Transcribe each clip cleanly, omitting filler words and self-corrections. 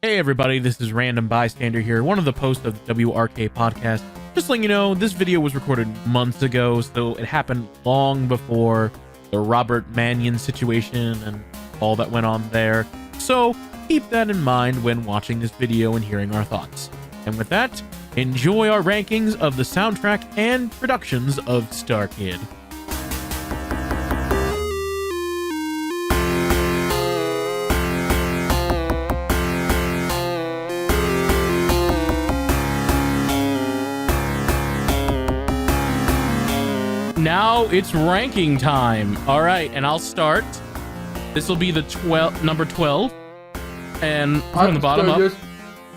Hey everybody, this is Random Bystander here, one of the hosts of the WRK podcast. Just letting you know, this video was recorded months ago, so it happened long before the Robert Mannion situation and all that went on there. So keep that in mind when watching this video and hearing our thoughts. And with that, enjoy our rankings of the soundtrack and productions of StarKid. Now it's ranking time. All right, and I'll start. This will be the number 12, and from the bottom up.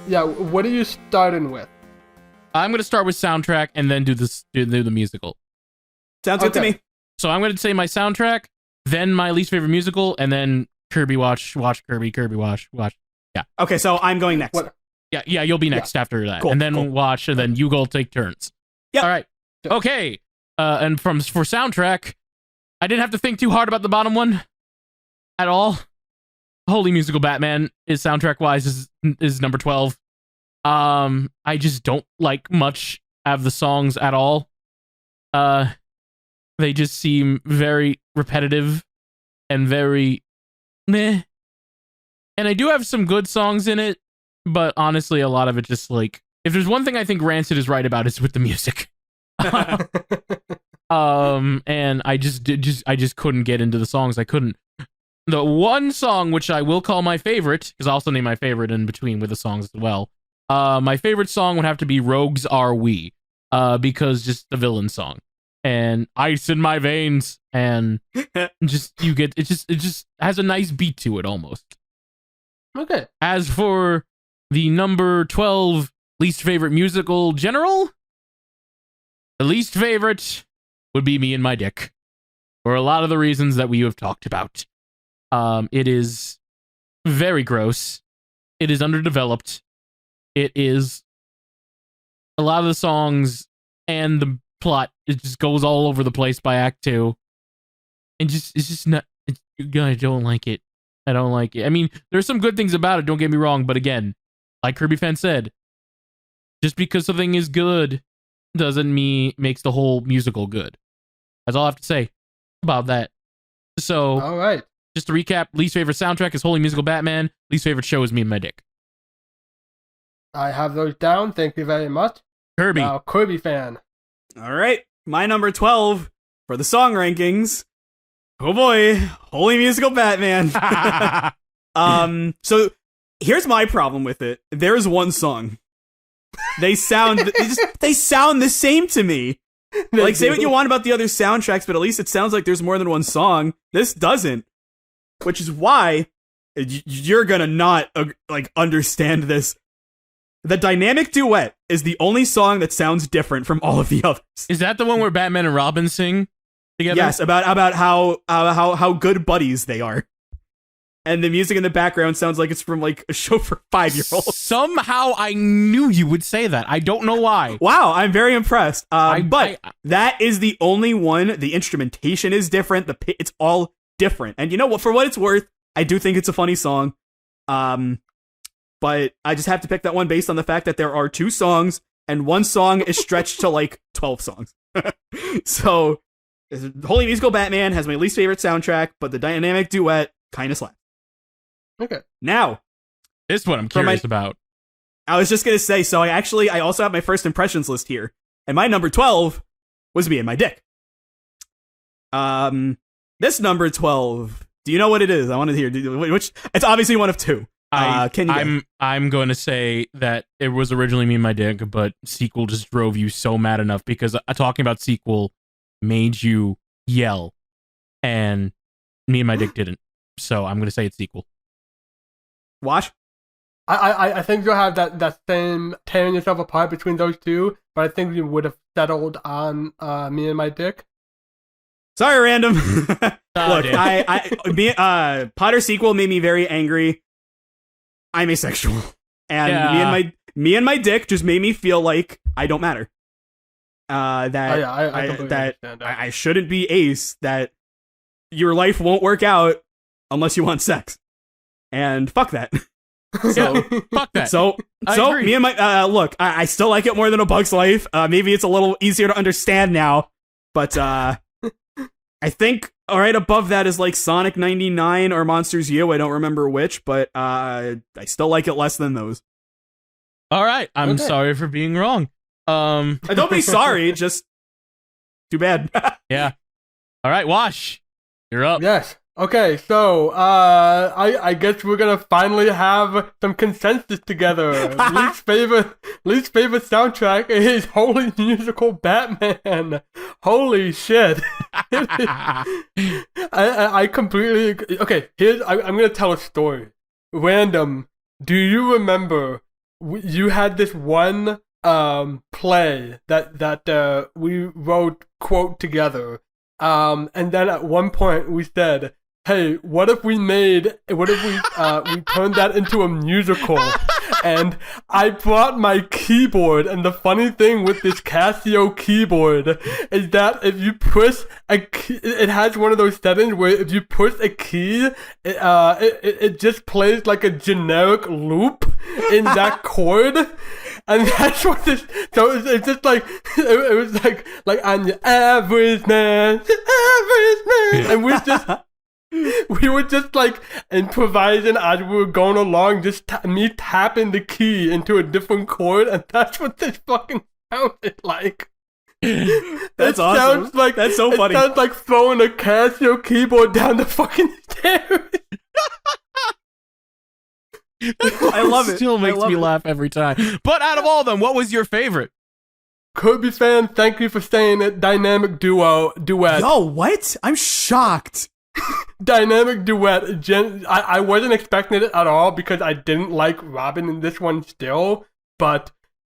Yeah, what are you starting with? I'm gonna start with soundtrack and then do the musical. Sounds good to me. So I'm gonna say my soundtrack, then my least favorite musical, and then Kirby watch Kirby watch. Yeah. Okay, so I'm going next. What? Yeah, you'll be next after that, Cool, and then cool. watch, and then you go take turns. Yeah. All right. Okay. And for soundtrack, I didn't have to think too hard about the bottom one at all. Holy Musical Batman is soundtrack wise is number 12. I just don't like much of the songs at all. They just seem very repetitive and very meh. And I do have some good songs in it, but honestly, a lot of it just like, if there's one thing I think Rancid is right about, it's with the music. And I just couldn't get into the songs. I couldn't. The one song which I will call my favorite, because I'll also name my favorite in between with the songs as well. My favorite song would have to be "Rogues Are We," because just the villain song and "Ice in My Veins," and just it just has a nice beat to it almost. Okay. As for the number 12 least favorite musical general, the least favorite would be Me and My Dick, for a lot of the reasons that we have talked about. It is very gross. It is underdeveloped. It is a lot of the songs and the plot. It just goes all over the place by Act 2, and it's just not. I don't like it. I don't like it. I mean, there's some good things about it. Don't get me wrong, but again, like KirbyFan said, just because something is good doesn't mean makes the whole musical good. That's all I have to say about that. So, all right. Just to recap, least favorite soundtrack is Holy Musical Batman. Least favorite show is Me and My Dick. I have those down. Thank you very much. Kirby. Now, Kirby fan. All right, my number 12 for the song rankings. Oh boy, Holy Musical Batman. So here's my problem with it. There's one song. They sound the same to me. Like, say what you want about the other soundtracks, but at least it sounds like there's more than one song. This doesn't, which is why you're gonna not understand this. The dynamic duet is the only song that sounds different from all of the others. Is that the one where Batman and Robin sing together? Yes, about how good buddies they are. And the music in the background sounds like it's from like a show for 5-year-olds. Somehow I knew you would say that. I don't know why. Wow, I'm very impressed. But that is the only one. The instrumentation is different. It's all different. And you know what? For what it's worth, I do think it's a funny song. But I just have to pick that one based on the fact that there are 2 songs, and one song is stretched to like 12 songs. So, Holy Musical Batman has my least favorite soundtrack, but the dynamic duet kind of slaps. Okay. Now, this is what I'm curious about. I was just going to say, so I also have my first impressions list here. And my number 12 was Me and My Dick. This number 12, do you know what it is? I want to hear, which, it's obviously one of 2. I'm going to say that it was originally Me and My Dick, but sequel just drove you so mad enough because talking about sequel made you yell, and Me and My Dick didn't. So I'm going to say it's sequel. Wash? I think you'll have that same tearing yourself apart between those two, but I think you would have settled on Me and My Dick. Sorry, Random. Look, Potter sequel made me very angry. I'm asexual, and me and my dick just made me feel like I don't matter. I shouldn't be ace. That your life won't work out unless you want sex, and fuck that. So Fuck that. So I agree. me and my look, I still like it more than A Bug's Life. Maybe it's a little easier to understand now, but I think right above that is like Sonic 99 or Monsters U. I don't remember which, but I still like it less than those. All right. I'm Okay. sorry for being wrong. Don't be sorry, just too bad. Yeah. All right, Wash. You're up. Yes. Okay, so I guess we're gonna finally have some consensus together. least favorite soundtrack is Holy Musical Batman. Holy shit! I completely agree. Okay. I'm gonna tell a story. Random. Do you remember you had this one play that we wrote quote together, and then at one point we said, hey, what if we turned that into a musical? And I brought my keyboard, and the funny thing with this Casio keyboard is that if you push a key, it has one of those settings where if you push a key, it just plays like a generic loop in that chord. And that's what this. So it's just like it was like I'm the average man, and we were just like improvising as we were going along, just me tapping the key into a different chord, and that's what this fucking sounded like. That's awesome. That's so funny. It sounds like throwing a Casio keyboard down the fucking stairs. I love it. Still makes me laugh every time. But out of all of them, what was your favorite? KirbyFan, thank you for saying it. Dynamic duet. Yo, what? I'm shocked. Dynamic duet. I wasn't expecting it at all because I didn't like Robin in this one still, but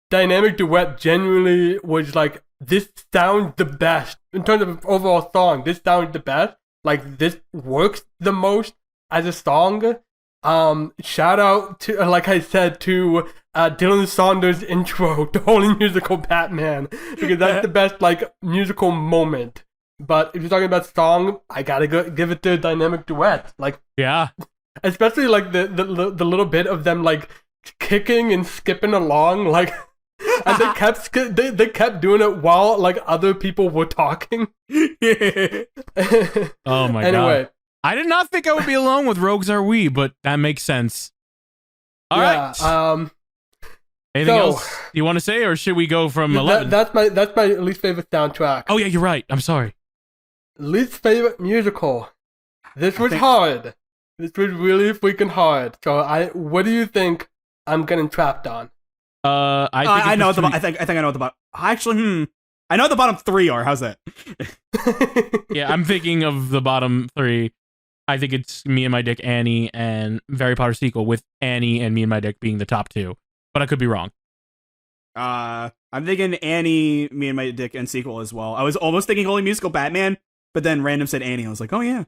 Dynamic duet genuinely was like, this sounds the best in terms of overall song. This sounds the best. Like, this works the most as a song. Shout out to, like I said, to Dylan Saunders' intro to Holy Musical Batman, because that's the best like musical moment. But if you're talking about song, I gotta give it to Dynamic Duet. Like, Yeah. especially like the little bit of them like kicking and skipping along, like, and they kept doing it while like other people were talking. Oh my Anyway. god. I did not think I would be alone with Rogues Are We, but that makes sense. All right. Anything else you want to say, or should we go from 11? That's my least favorite soundtrack. Oh yeah, you're right. I'm sorry. Least favorite musical. This was hard. This was really freaking hard. So what do you think I'm getting trapped on? I know what I think I know what the bottom. Actually, I know what the bottom 3 are. How's that? Yeah, I'm thinking of the bottom 3. I think it's Me and My Dick, Annie, and Harry Potter sequel, with Annie and Me and My Dick being the top 2. But I could be wrong. I'm thinking Annie, Me and My Dick, and sequel as well. I was almost thinking Holy Musical Batman, but then Random said Annie. I was like, oh yeah.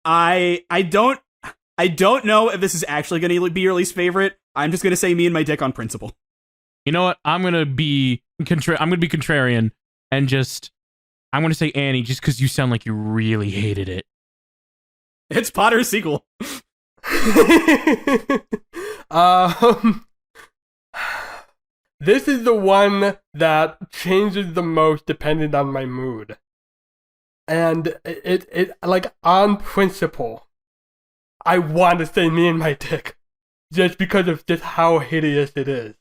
I don't know if this is actually going to be your least favorite. I'm just going to say Me and My Dick on principle. You know what? I'm gonna be contrarian and I'm gonna say Annie just because you sound like you really hated it. It's Potter's sequel. This is the one that changes the most depending on my mood, and it like on principle, I want to say Me and My Dick, just because of just how hideous it is.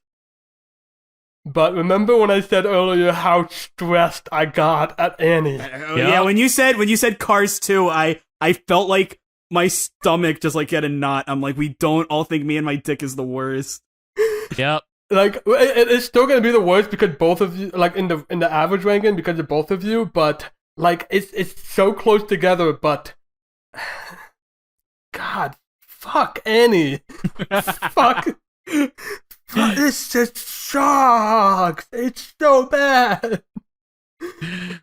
But remember when I said earlier how stressed I got at Annie? Yeah, when you said Cars 2, I felt like my stomach just like get a knot. I'm like, we don't all think Me and My Dick is the worst. Yep. Like, it's still gonna be the worst because both of you, like in the average ranking, because of both of you. But like, it's so close together. But God, fuck Annie, fuck. This just sucks. It's so bad.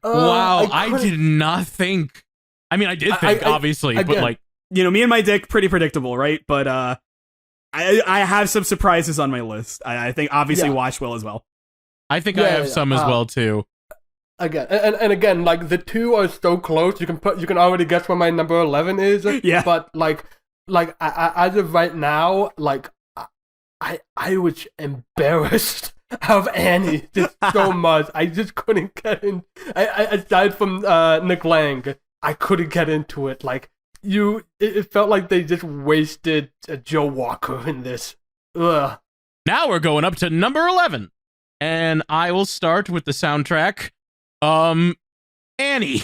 Wow, I did not think. I mean, I did think, obviously, but like, you know, Me and My Dick, pretty predictable, right? But I have some surprises on my list. I think obviously Wash will as well. I think I have some as well too. Again, and again, like the two are so close. You can already guess what my number 11 is. Yeah. But like, like as of right now, like I was embarrassed of Annie just so much. I just couldn't get in. Aside from Nick Lang, I couldn't get into it. Like it felt like they just wasted Joe Walker in this. Ugh. Now we're going up to number 11, and I will start with the soundtrack. Annie.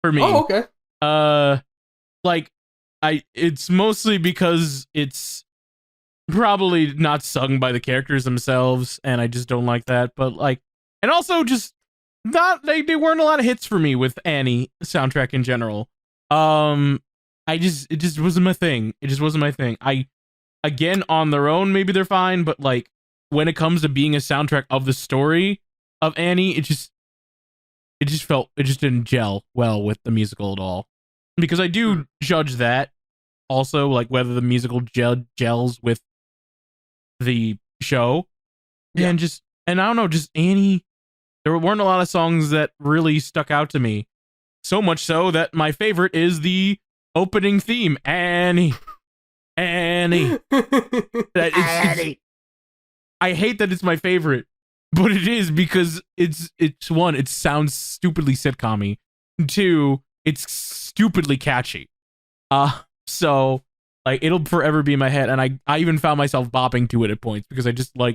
For me. Oh, okay. It's mostly because it's probably not sung by the characters themselves, and I just don't like that. But and also just not they weren't a lot of hits for me with Annie soundtrack in general. It just wasn't my thing. It just wasn't my thing. Again, on their own, maybe they're fine, but when it comes to being a soundtrack of the story of Annie, it just didn't gel well with the musical at all. Because I do judge that also, whether the musical gels with the show. Yeah. And I don't know, just Annie, there weren't a lot of songs that really stuck out to me. So much so that my favorite is the opening theme, Annie. Annie. Annie. I hate that it's my favorite, but it is because it's one, it sounds stupidly sitcom-y. Two, it's stupidly catchy. So it'll forever be in my head, and I even found myself bopping to it at points because I just I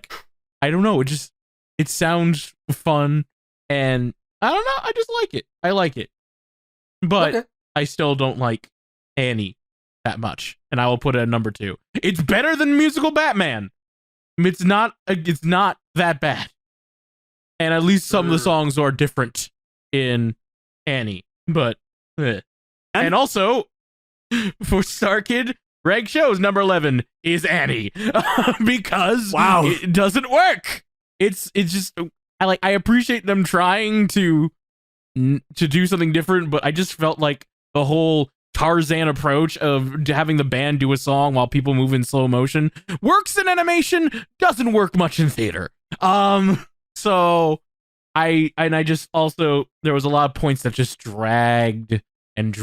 don't know, it sounds fun, and I don't know, I just like it. I like it. But okay. I still don't like Annie that much, and I will put it at number 2. It's better than musical Batman. It's not that bad, and at least some of the songs are different in Annie. But and also for StarKid, Reg shows number 11 is Annie because it doesn't work. It's just I appreciate them trying to do something different, but I just felt like the whole Tarzan approach of having the band do a song while people move in slow motion works in animation, doesn't work much in theater. So I just also, there was a lot of points that just dragged, and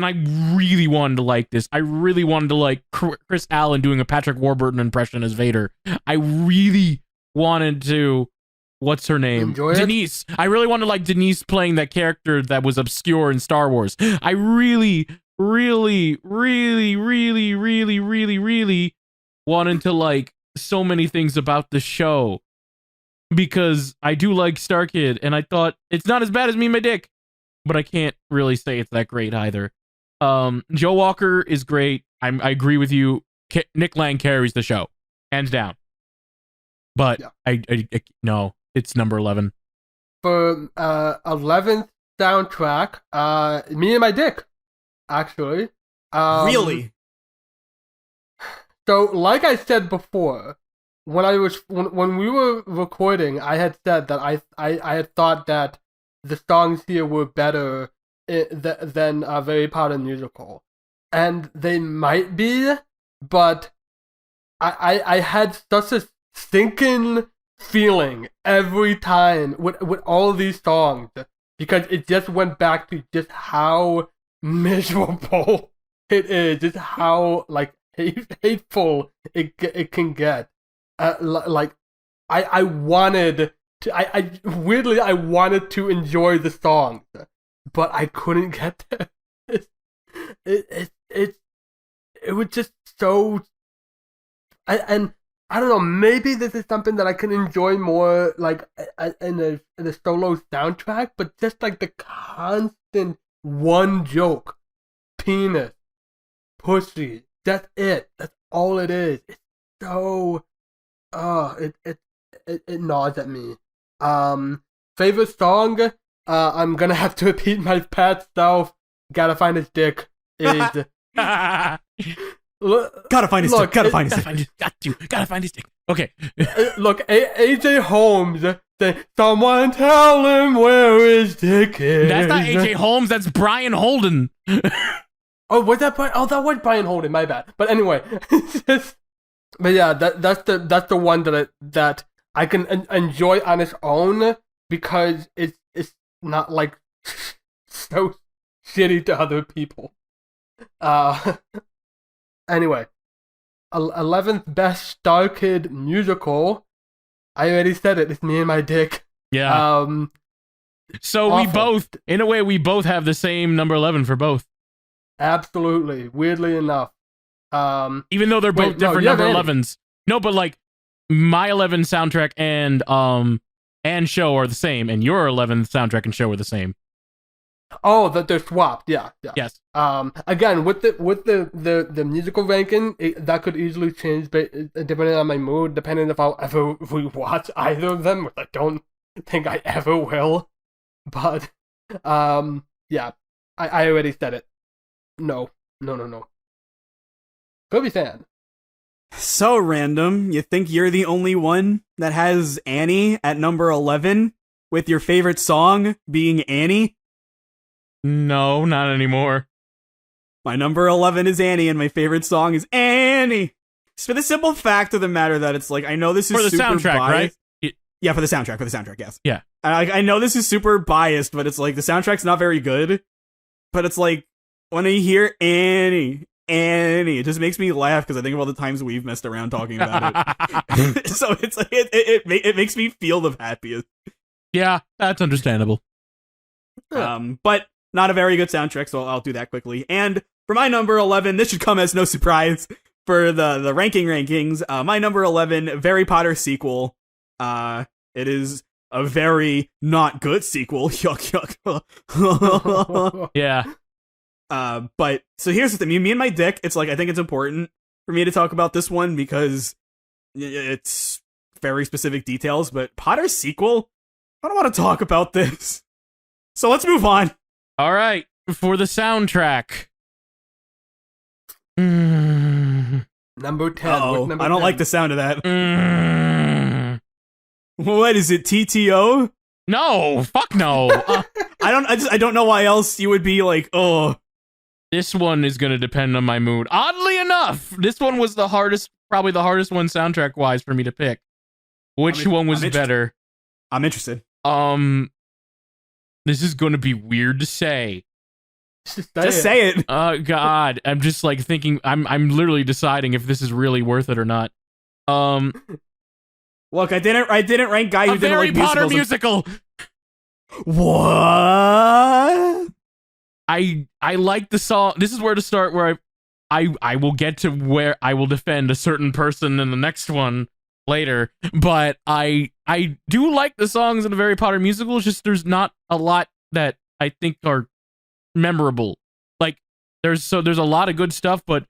I really wanted to like this. I really wanted to like Chris Allen doing a Patrick Warburton impression as Vader. I really wanted to, what's her name? Denise. I really wanted to like Denise playing that character that was obscure in Star Wars. I really, really, really, really, really, really, really wanted to like so many things about the show, because I do like StarKid, and I thought it's not as bad as Me and My Dick, but I can't really say it's that great either. Joe Walker is great. I agree with you. Nick Lang carries the show, hands down. But yeah. I no, it's number 11. For 11th soundtrack, Me and My Dick, actually. Really? So, like I said before, when we were recording, I had said that I had thought that the songs here were better than a Very Powder musical, and they might be, but I had such a stinking feeling every time with all these songs, because it just went back to just how miserable it is, just how like hateful it can get. I wanted to, I weirdly I wanted to enjoy the songs, but I couldn't get there. It was just so, and I don't know, maybe this is something that I can enjoy more like in a solo soundtrack, but just like the constant one joke, penis, pussy, that's it. That's all it is. It's so it gnaws at me. Favorite song, I'm gonna have to repeat my past self. Gotta Find His Dick is gotta find his dick. Gotta find his dick. Okay. Look, AJ Holmes say, someone tell him where his dick is. That's not AJ Holmes, that's Brian Holden. Oh, was that Brian? Oh, that was Brian Holden, my bad. But anyway, but yeah, that's the one that I can enjoy on its own, because it's not like so shitty to other people. Uh, anyway, 11th best StarKid musical. I already said it. It's Me and My Dick. Yeah. So awful. we both, in a way, we both have the same number 11 for both. Absolutely. Weirdly enough. Even though they're both different number 11s. No, but like my 11 soundtrack and show are the same, and your 11 soundtrack and show are the same. Oh, that they're swapped. Yeah. Yes. Again, with the musical ranking, that could easily change depending on my mood, depending if I'll ever rewatch either of them, which I don't think I ever will. But yeah, I already said it. No. Kirby fan. So random. You think you're the only one that has Annie at number 11, with your favorite song being Annie? No, not anymore. My number 11 is Annie, and my favorite song is Annie. Just for the simple fact of the matter that it's like, I know this is for the super soundtrack, biased. right? Yeah, for the soundtrack, yes. Yeah. I know this is super biased, but it's like, the soundtrack's not very good. But it's like, when I hear Annie, it just makes me laugh because I think of all the times we've messed around talking about it. So it's like, it makes me feel the happiest. Yeah, that's understandable. But not a very good soundtrack, so I'll do that quickly. And for my number 11, this should come as no surprise for the rankings. My number 11, Harry Potter sequel. It is a very not good sequel. Yuck. Yeah. But so here's the thing. Me and my dick, it's like, I think it's important for me to talk about this one because it's very specific details, but Potter sequel, I don't want to talk about this. So let's move on. All right, for the soundtrack. Number 10. I don't like the sound of that. What is it, TTO? No, fuck no. I don't know why else you would be like, oh. This one is going to depend on my mood. Oddly enough, this one was probably the hardest one soundtrack-wise for me to pick. Which one was better? I'm interested. This is going to be weird to say. Just say it. God, I'm just like thinking. I'm literally deciding if this is really worth it or not. Look, I didn't rank guy who didn't like musicals. A Harry Potter musical. What? I like the song. This is where to start. Where I will get to where I will defend a certain person in the next one later. But I do like the songs in the Harry Potter musical. It's just there's not a lot that I think are memorable. Like there's a lot of good stuff, but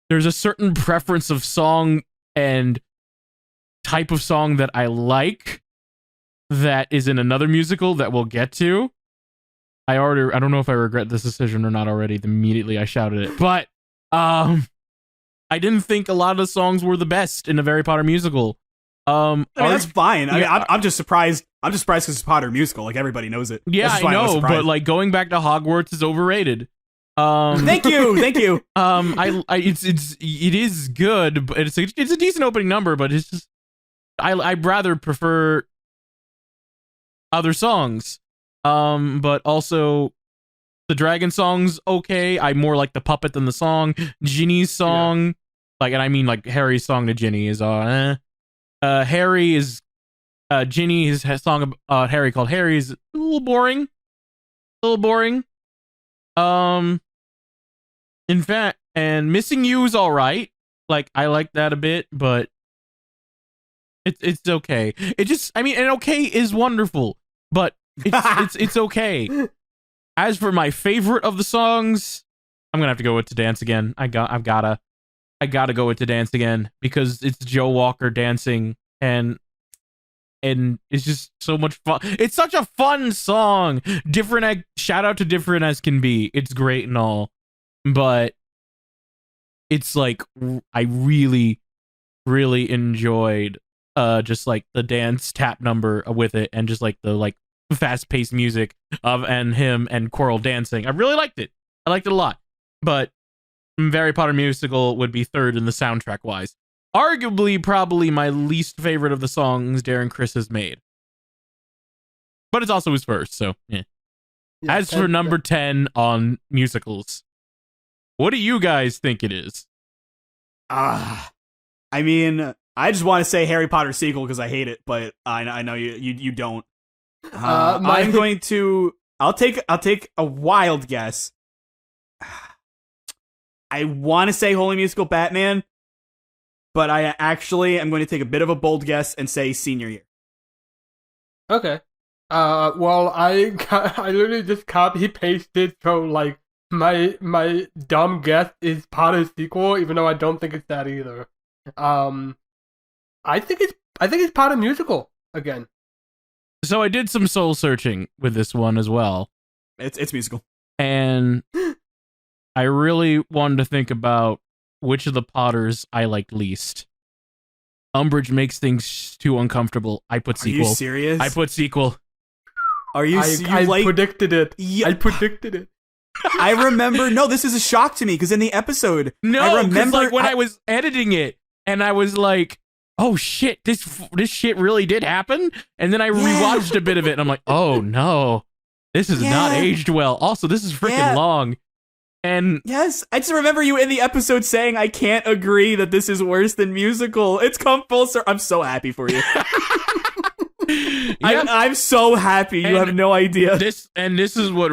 there's a certain preference of song and type of song that I like that is in another musical that we'll get to. I don't know if I regret this decision or not already. Immediately I shouted it, but I didn't think a lot of the songs were the best in a Harry Potter musical. I mean, that's fine. I mean, I'm just surprised. I'm just surprised because it's a Potter musical. Like, everybody knows it. Yeah, I know, but like going back to Hogwarts is overrated. Thank you. It is good, but it's a decent opening number, but it's just I'd rather prefer other songs. But also the dragon song's okay. I more like the puppet than the song. Ginny's song, and I mean like Harry's song to Ginny is Harry is Ginny, his song about Harry called Harry is a little boring. In fact, and Missing You is all right. Like I like that a bit, but it's okay. It just, I mean, and okay is wonderful, but it's okay. As for my favorite of the songs, I'm gonna have to go with To Dance Again. I gotta go with To Dance Again because it's Joe Walker dancing and it's just so much fun. It's such a fun song. Shout out to Different as Can Be. It's great and all, but it's like I really, really enjoyed just like the dance tap number with it and just like the like fast-paced music of and him and Quirrell dancing. I really liked it. I liked it a lot. But Harry Potter musical would be third in the soundtrack wise. Arguably, probably my least favorite of the songs Darren Criss has made. But it's also his first, so yeah. As for number 10 on musicals, What do you guys think it is? I mean, I just want to say Harry Potter sequel because I hate it, but I know you don't. I'm going to. I'll take a wild guess. I want to say Holy Musical Batman, but I actually am going to take a bit of a bold guess and say senior year. Okay. Well, I literally just copy pasted, so like my dumb guess is Potter's sequel, even though I don't think it's that either. I think it's Potter musical again. So I did some soul searching with this one as well. It's musical. And I really wanted to think about which of the Potters I liked least. Umbridge makes things too uncomfortable. I put sequel. Are you serious? I put sequel. Are you? I predicted it. Yeah. I predicted it. I remember. No, this is a shock to me because in the episode, no, I remember like when I was editing it, and I was like, "Oh shit, this shit really did happen." And then I rewatched a bit of it, and I'm like, "Oh no, this is not aged well." Also, this is freaking long. And yes, I just remember you in the episode saying, "I can't agree that this is worse than musical." It's come full circle. I'm so happy for you. I'm so happy. You have no idea. This is what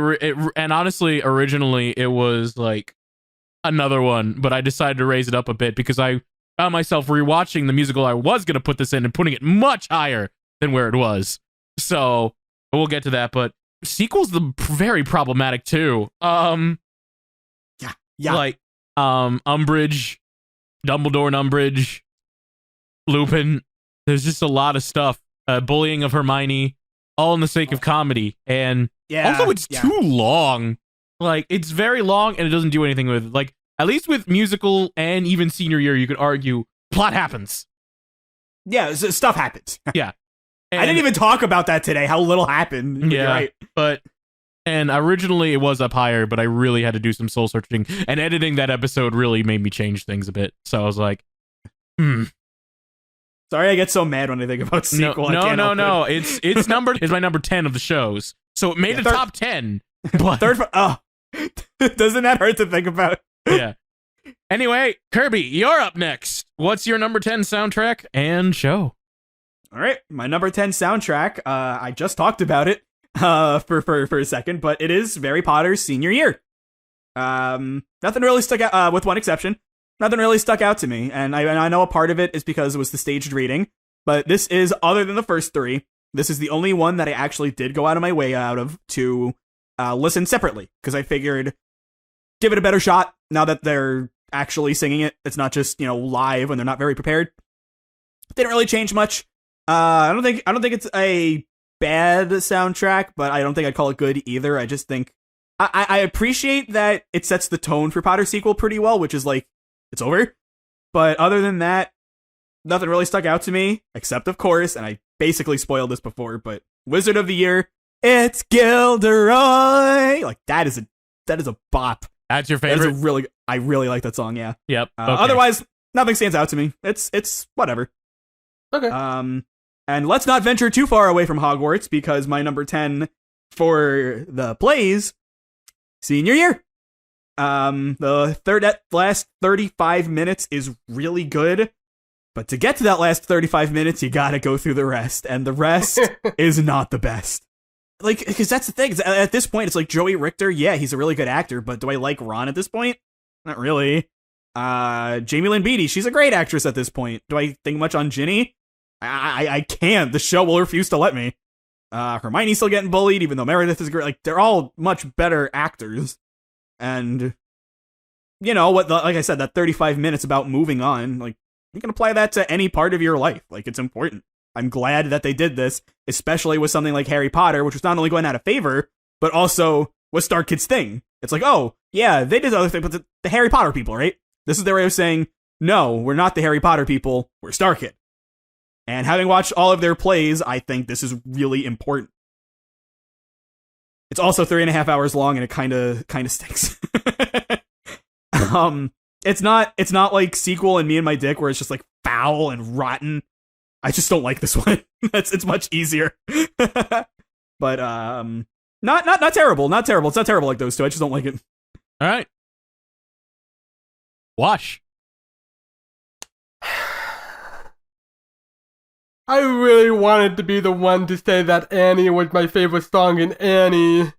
and honestly, originally it was like another one, but I decided to raise it up a bit because I found myself rewatching the musical I was going to put this in and putting it much higher than where it was. So we'll get to that, but sequel's very problematic too. Yeah. Like Umbridge, Dumbledore and Umbridge, Lupin. There's just a lot of stuff. Bullying of Hermione, all in the sake of comedy. And also it's too long. Like, it's very long and it doesn't do anything with it. Like, at least with musical and even senior year, you could argue plot happens. Yeah, stuff happens. Yeah. And I didn't even talk about that today, how little happened. Yeah, right. And originally it was up higher, but I really had to do some soul searching. And editing that episode really made me change things a bit. So I was like, Sorry, I get so mad when I think about sequel. No. It's my number 10 of the shows. So it made the top 10. But doesn't that hurt to think about? Yeah. Anyway, Kirby, you're up next. What's your number 10 soundtrack and show? All right, my number 10 soundtrack. I just talked about it for a second, but it is Harry Potter's senior year. Nothing really stuck out, with one exception. Nothing really stuck out to me, and I know a part of it is because it was the staged reading, but this is, other than the first three, this is the only one that I actually did go out of my way to listen separately, because I figured, give it a better shot now that they're actually singing it. It's not just, live when they're not very prepared. Didn't really change much. I don't think it's a bad soundtrack, but I don't think I'd call it good either. I just think I appreciate that it sets the tone for Potter sequel pretty well, which is like, it's over. But other than that, nothing really stuck out to me, except, of course, and I basically spoiled this before, but Wizard of the Year, it's Gilderoy. Like, that is a bop. That's your favorite? I really like that song, yeah. Yep. Okay. Otherwise, nothing stands out to me. It's whatever. Okay. And let's not venture too far away from Hogwarts, because my number 10 for the plays, senior year. The last 35 minutes is really good, but to get to that last 35 minutes, you gotta go through the rest, and the rest is not the best. Like, because that's the thing, at this point, it's like Joey Richter, yeah, he's a really good actor, but do I like Ron at this point? Not really. Jamie Lynn Beatty, she's a great actress at this point. Do I think much on Ginny? I can't. The show will refuse to let me. Hermione's still getting bullied, even though Meredith is great. Like, they're all much better actors. And, like I said, that 35 minutes about moving on, like, you can apply that to any part of your life. Like, it's important. I'm glad that they did this, especially with something like Harry Potter, which was not only going out of favor, but also was StarKid's thing. It's like, oh, yeah, they did other things, but the Harry Potter people, right? This is their way of saying, no, we're not the Harry Potter people, we're StarKid. And having watched all of their plays, I think this is really important. It's also 3.5 hours long, and it kind of stinks. It's not like Sequel and Me and My Dick, where it's just like foul and rotten. I just don't like this one. It's much easier. But not terrible. Not terrible. It's not terrible like those two. I just don't like it. All right. Wash. I really wanted to be the one to say that Annie was my favorite song in Annie.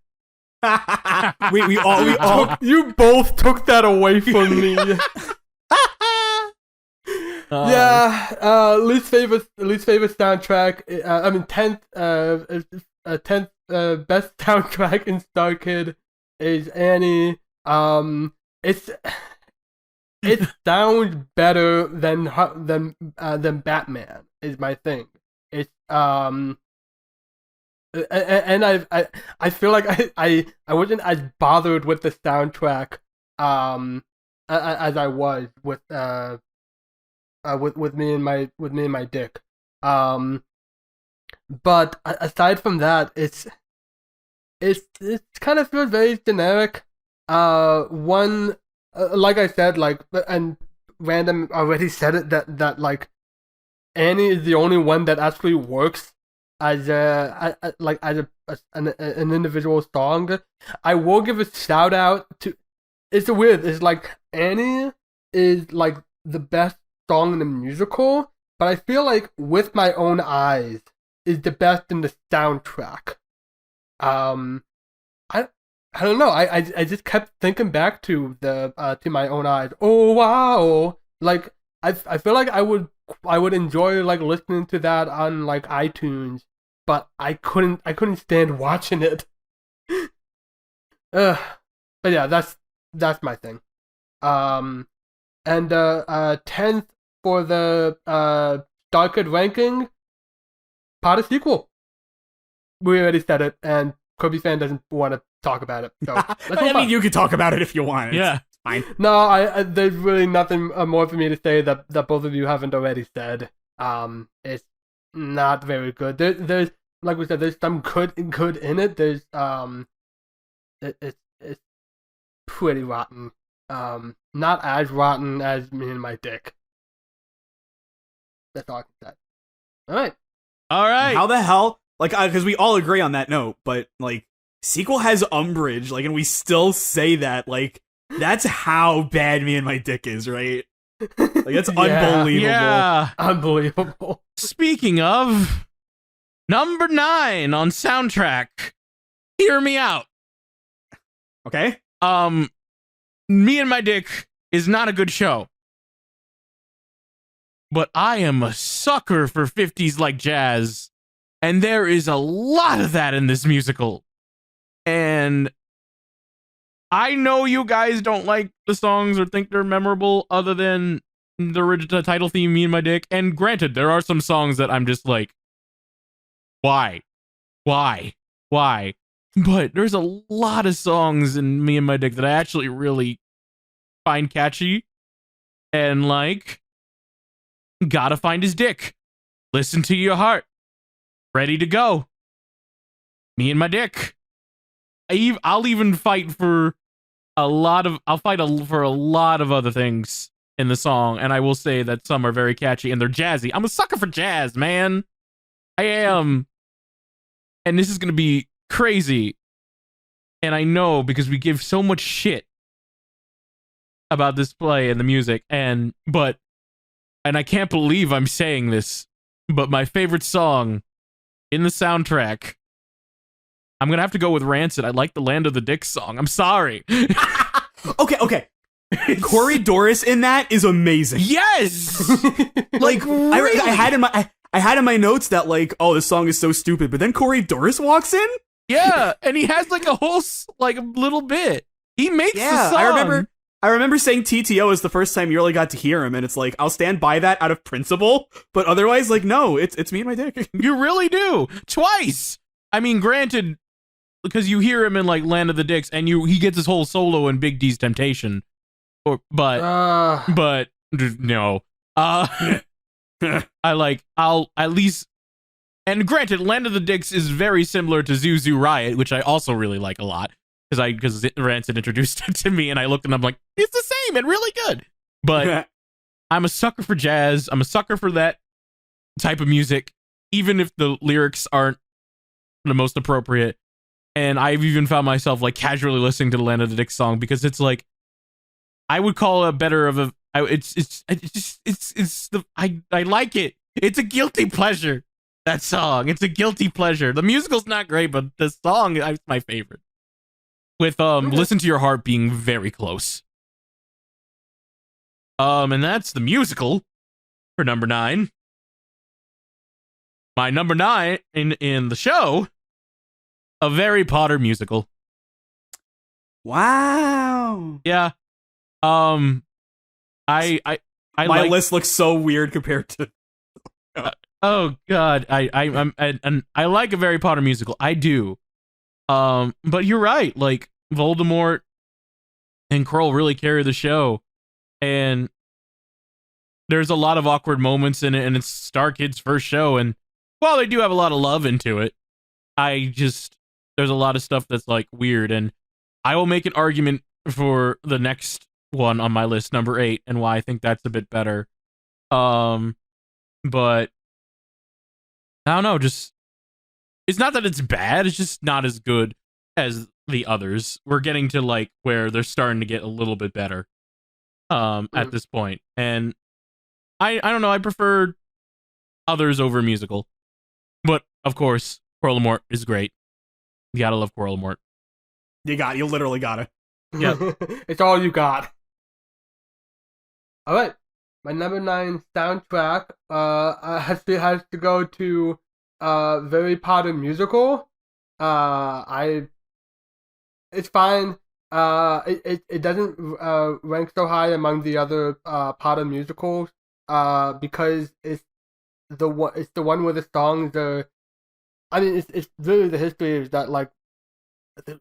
we all You both took that away from me. Yeah, least favorite soundtrack. I mean, 10th best soundtrack in StarKid is Annie. It sounds better than Batman is my thing. It's and I feel like I wasn't as bothered with the soundtrack as I was with me and my dick. But aside from that, it's kind of feels very generic. Like I said, and Random already said it that like Annie is the only one that actually works as an individual song. I will give a shout out to. It's weird. It's like Annie is like the best song in the musical, but I feel like With My Own Eyes is the best in the soundtrack. I don't know. I just kept thinking back to to My Own Eyes. Oh wow! Like I feel like I would enjoy like listening to that on like iTunes, but I couldn't stand watching it. But yeah, that's my thing. And 10th for the StarKid ranking, part of sequel. We already said it, and KirbyFan doesn't want to talk about it. So I mean, you can talk about it if you want. Yeah, it's fine. No, I there's really nothing more for me to say that both of you haven't already said. It's not very good. There's like we said, there's some good in it. There's it's pretty rotten. Not as rotten as Me and My Dick. That's all I can say. All right. All right. How the hell? Like, because we all agree on that note, but like, sequel has umbrage, like, and we still say that, like, that's how bad Me and My Dick is, right? Like, that's unbelievable. Yeah. Unbelievable. Speaking of, number 9 on soundtrack. Hear me out. Okay. Me and My Dick is not a good show. But I am a sucker for 50s like jazz. And there is a lot of that in this musical. And I know you guys don't like the songs or think they're memorable other than the original title theme, Me and My Dick. And granted, there are some songs that I'm just like, why? But there's a lot of songs in Me and My Dick that I actually really find catchy. And like, Gotta Find His Dick. Listen to Your Heart. Ready to Go. Me and My Dick. I'll even fight for a lot of other things in the song, and I will say that some are very catchy and they're jazzy. I'm a sucker for jazz, man. I am. And this is gonna be crazy. And I know because we give so much shit about this play and the music, and I can't believe I'm saying this, but my favorite song in the soundtrack, I'm gonna have to go with Rancid. I like the Land of the Dick song. I'm sorry. Okay. Corey Doris in that is amazing. Yes. Like really? I had in my notes that like, oh, this song is so stupid, but then Corey Doris walks in. Yeah, and he has like a whole like a little bit. He makes the song. I remember saying TTO is the first time you really got to hear him, and it's like, I'll stand by that out of principle, but otherwise, like, no, it's Me and My Dick. You really do. Twice. I mean, granted, because you hear him in like Land of the Dicks, and he gets his whole solo in Big D's Temptation. But no. I'll at least, and granted, Land of the Dicks is very similar to Zoo Zoo Riot, which I also really like a lot. Because Rancid introduced it to me, and I looked and I'm like, it's the same and really good. But I'm a sucker for jazz. I'm a sucker for that type of music, even if the lyrics aren't the most appropriate. And I've even found myself like casually listening to the Land of the Dick song because it's like, I would call it better of a. I like it. It's a guilty pleasure. That song. It's a guilty pleasure. The musical's not great, but the song is my favorite. With Listen to Your Heart being very close. And that's the musical for number 9. My number 9 in the show, a Harry Potter musical. Wow. Yeah. My list looks so weird compared to. Oh God, I like a Harry Potter musical. I do. But you're right. Like Voldemort and Quirrell really carry the show, and there's a lot of awkward moments in it. And it's StarKid's first show, and while they do have a lot of love into it, there's a lot of stuff that's like weird. And I will make an argument for the next one on my list, number 8, and why I think that's a bit better. But I don't know, just it's not that it's bad, it's just not as good as the others. We're getting to like where they're starting to get a little bit better at this point. And I don't know, I prefer others over musical. But of course, Quirrell is great. You gotta love Quirrell. You literally gotta. Yeah. It's all you got. Alright. My number 9 soundtrack has to go to Harry Potter musical. It's fine. It doesn't rank so high among the other Potter musicals because it's the one where the songs are. I mean, it's really the history is that like,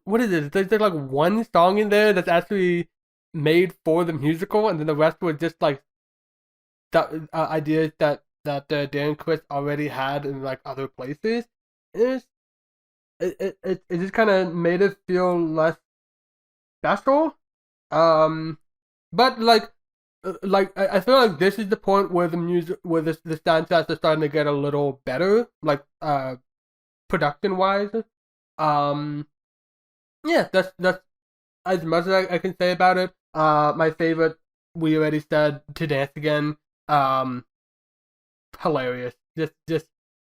what is it? There's like one song in there that's actually made for the musical, and then the rest were just like ideas that Dan Chris already had in like other places. It just kind of made it feel less special. But like I feel like this is the point where the soundtracks are starting to get a little better, like production wise. Yeah, that's as much as I can say about it. My favorite, we already said, To Dance Again. Hilarious, just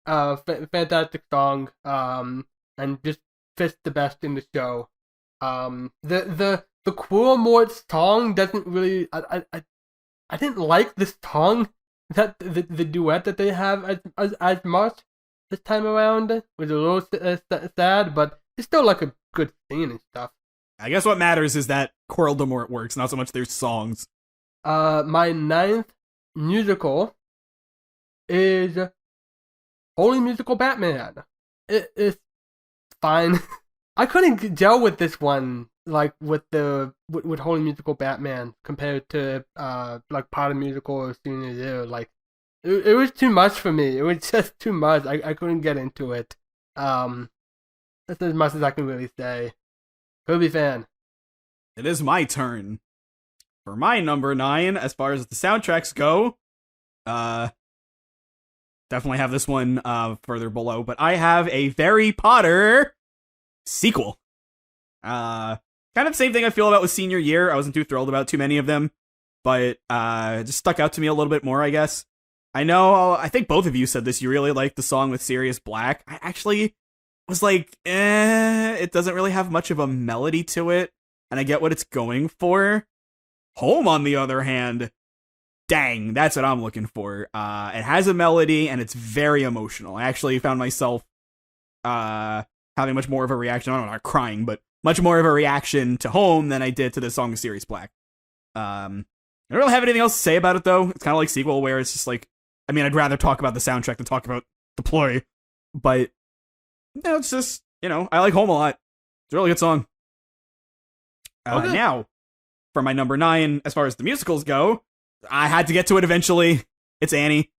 fantastic song, and just fits the best in the show. The Quirrell song doesn't really. I didn't like this song, that the duet that they have as much this time around. It was a little sad, but it's still like a good scene and stuff. I guess what matters is that Quirrell works, not so much their songs. My 9th musical is Holy Musical Batman. It's fine. I couldn't gel with this one, like with Holy Musical Batman compared to like Potter Musical or Senior Year. Like it was too much for me. It was just too much. I couldn't get into it. That's as much as I can really say. KirbyFan. It is my turn. For my number 9, as far as the soundtracks go, definitely have this one further below, but I have a Harry Potter sequel. Kind of same thing I feel about with Senior Year. I wasn't too thrilled about too many of them, but it just stuck out to me a little bit more, I guess. I think both of you said this, you really liked the song with Sirius Black. I actually was like, it doesn't really have much of a melody to it, and I get what it's going for. Home, on the other hand, dang, that's what I'm looking for. It has a melody, and it's very emotional. I actually found myself having much more of a reaction, I don't know, not crying, but much more of a reaction to Home than I did to the song of Sirius Black. I don't really have anything else to say about it, though. It's kind of like Sequel, where it's just like, I mean, I'd rather talk about the soundtrack than talk about the play, but it's just, I like Home a lot. It's a really good song. Okay. Now, for my number 9, as far as the musicals go, I had to get to it eventually. It's Annie.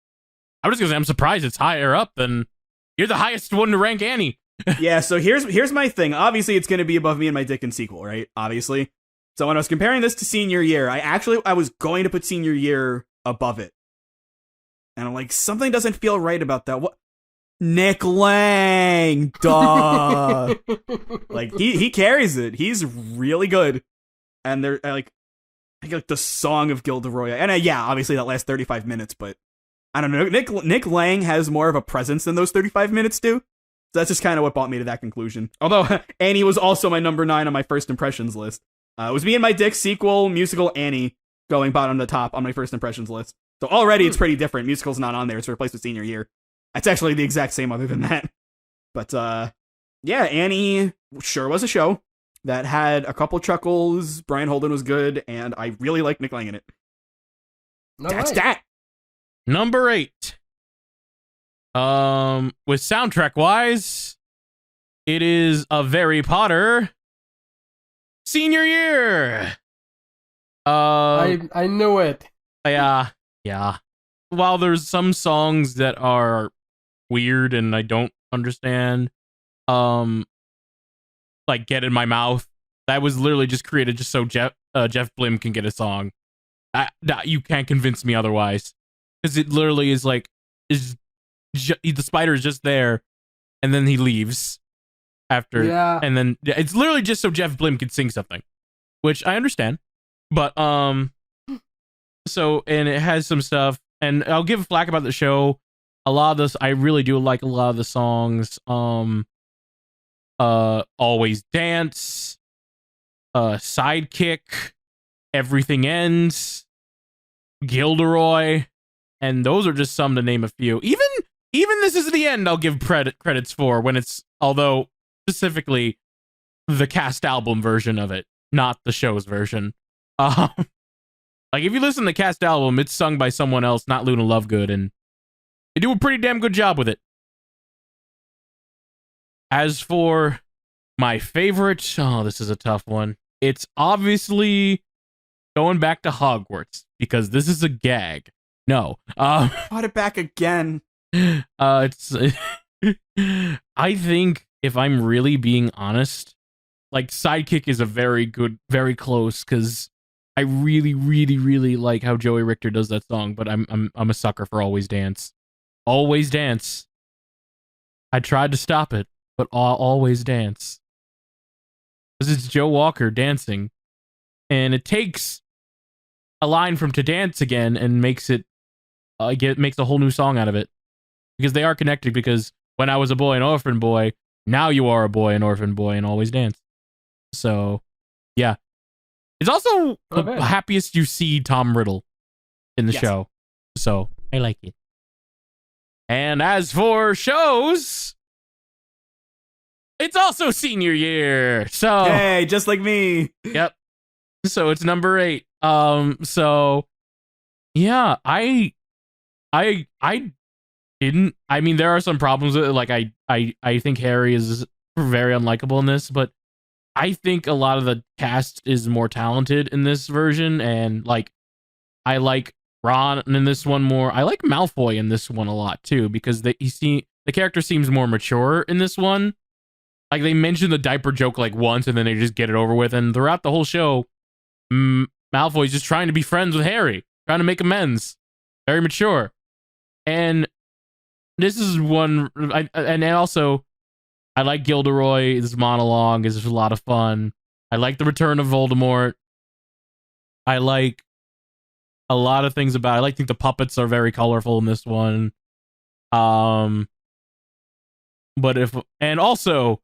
I'm just gonna say I'm surprised it's higher up than you're the highest one to rank Annie. Yeah, so here's my thing. Obviously, it's gonna be above Me and My Dick and Sequel, right? Obviously. So when I was comparing this to Senior Year, I was going to put Senior Year above it. And I'm like, something doesn't feel right about that. What? Nick Lang, duh. Like he carries it. He's really good. And they're like, like the song of Gilderoy. And yeah, obviously that last 35 minutes, but I don't know. Nick Lang has more of a presence than those 35 minutes do. So that's just kind of what brought me to that conclusion. Although Annie was also my number 9 on my first impressions list. It was Me and My Dick sequel, musical Annie going bottom to top on my first impressions list. So already it's pretty different. Musical's not on there. It's replaced with Senior Year. It's actually the exact same other than that. But yeah, Annie sure was a show that had a couple chuckles. Brian Holden was good, and I really like Nick Lang in it. That's that. Number 8. With soundtrack wise, it is a Harry Potter Senior Year. I knew it. Yeah. While there's some songs that are weird and I don't understand, like Get in My Mouth, that was literally just created just so Jeff Blim can get a song. You can't convince me otherwise, because it literally is like the spider is just there, and then he leaves after, and then it's literally just so Jeff Blim can sing something, which I understand, but so, and it has some stuff, and I'll give flack about the show. A lot of this, I really do like a lot of the songs. Always Dance, Sidekick, Everything Ends, Gilderoy, and those are just some to name a few. Even This Is the End, I'll give credits for, when it's, although specifically the cast album version of it, not the show's version. Like, if you listen to the cast album, it's sung by someone else, not Luna Lovegood, and they do a pretty damn good job with it. As for my favorite, this is a tough one. It's obviously going back to Hogwarts, because this is a gag. No. Brought it back again. It's I think, if I'm really being honest, like, Sidekick is a very good, very close, because I really, really, really like how Joey Richter does that song, but I'm a sucker for Always Dance. Always Dance. I tried to stop it, but Always Dance. Because it's Joe Walker dancing, and it takes a line from To Dance Again and makes it makes a whole new song out of it, because they are connected. Because when I was a boy, an orphan boy, now you are a boy, an orphan boy, and always dance. So, yeah, it's also the happiest you see Tom Riddle in the show, so I like it. And as for shows, it's also Senior Year. So, hey, just like me. Yep. So it's number 8. So yeah, I didn't. I mean, there are some problems with it. Like, I think Harry is very unlikable in this, but I think a lot of the cast is more talented in this version, and like, I like Ron in this one more. I like Malfoy in this one a lot too, because the character seems more mature in this one. Like, they mention the diaper joke like once, and then they just get it over with, and throughout the whole show, Malfoy's just trying to be friends with Harry, trying to make amends. Very mature. And this is one, and also, I like Gilderoy's monologue. Is a lot of fun. I like the return of Voldemort. I like a lot of things about it. I think the puppets are very colorful in this one. But also,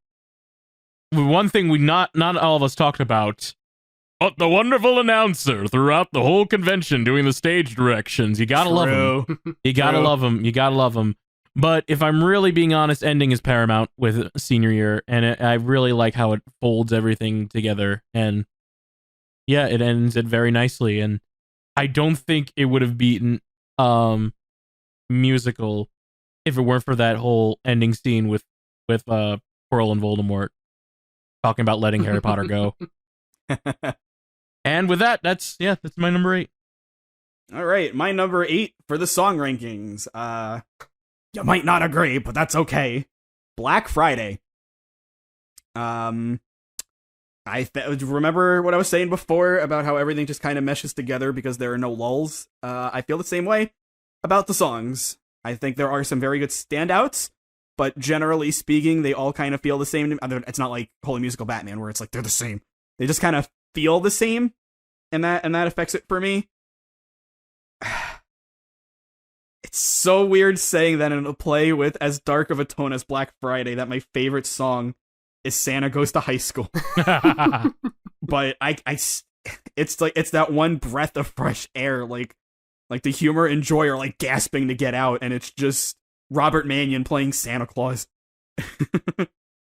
one thing not all of us talked about, but the wonderful announcer throughout the whole convention doing the stage directions. You gotta love him. You gotta love him. You gotta love him. But if I'm really being honest, ending is paramount with Senior Year, and I really like how it folds everything together. And yeah, it ends it very nicely. And I don't think it would have beaten musical if it weren't for that whole ending scene with Pearl and Voldemort talking about letting Harry Potter go. And with that, that's my number 8. All right, my number 8 for the song rankings. You might not agree, but that's okay. Black Friday. Remember what I was saying before about how everything just kind of meshes together because there are no lulls. I feel the same way about the songs. I think there are some very good standouts, but generally speaking, they all kind of feel the same. It's not like Holy Musical Batman where it's like they're the same. They just kind of feel the same. and that affects it for me. It's so weird saying that in a play with as dark of a tone as Black Friday that my favorite song is Santa Goes to High School. But it's like it's that one breath of fresh air, like the humor and joy are like gasping to get out, and it's just Robert Mannion playing Santa Claus.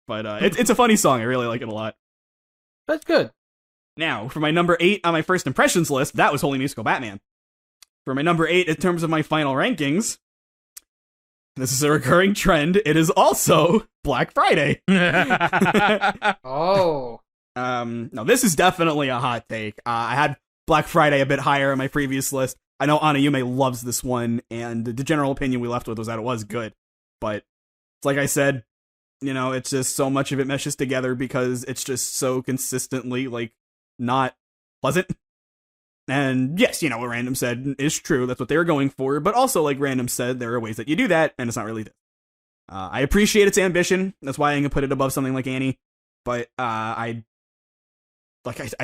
But it's a funny song. I really like it a lot. That's good. Now, for my number 8 on my first impressions list, that was Holy Musical Batman. For my number 8 in terms of my final rankings, this is a recurring trend. It is also Black Friday. Oh. No, this is definitely a hot take. I had Black Friday a bit higher on my previous list. I know Ana Yume loves this one, and the general opinion we left with was that it was good. But it's like I said, you know, it's just so much of it meshes together because it's just so consistently, like, not pleasant. And yes, you know, what Random said is true. That's what they were going for. But also, like Random said, there are ways that you do that, and it's not really this. I appreciate its ambition. That's why I'm gonna put it above something like Annie. But I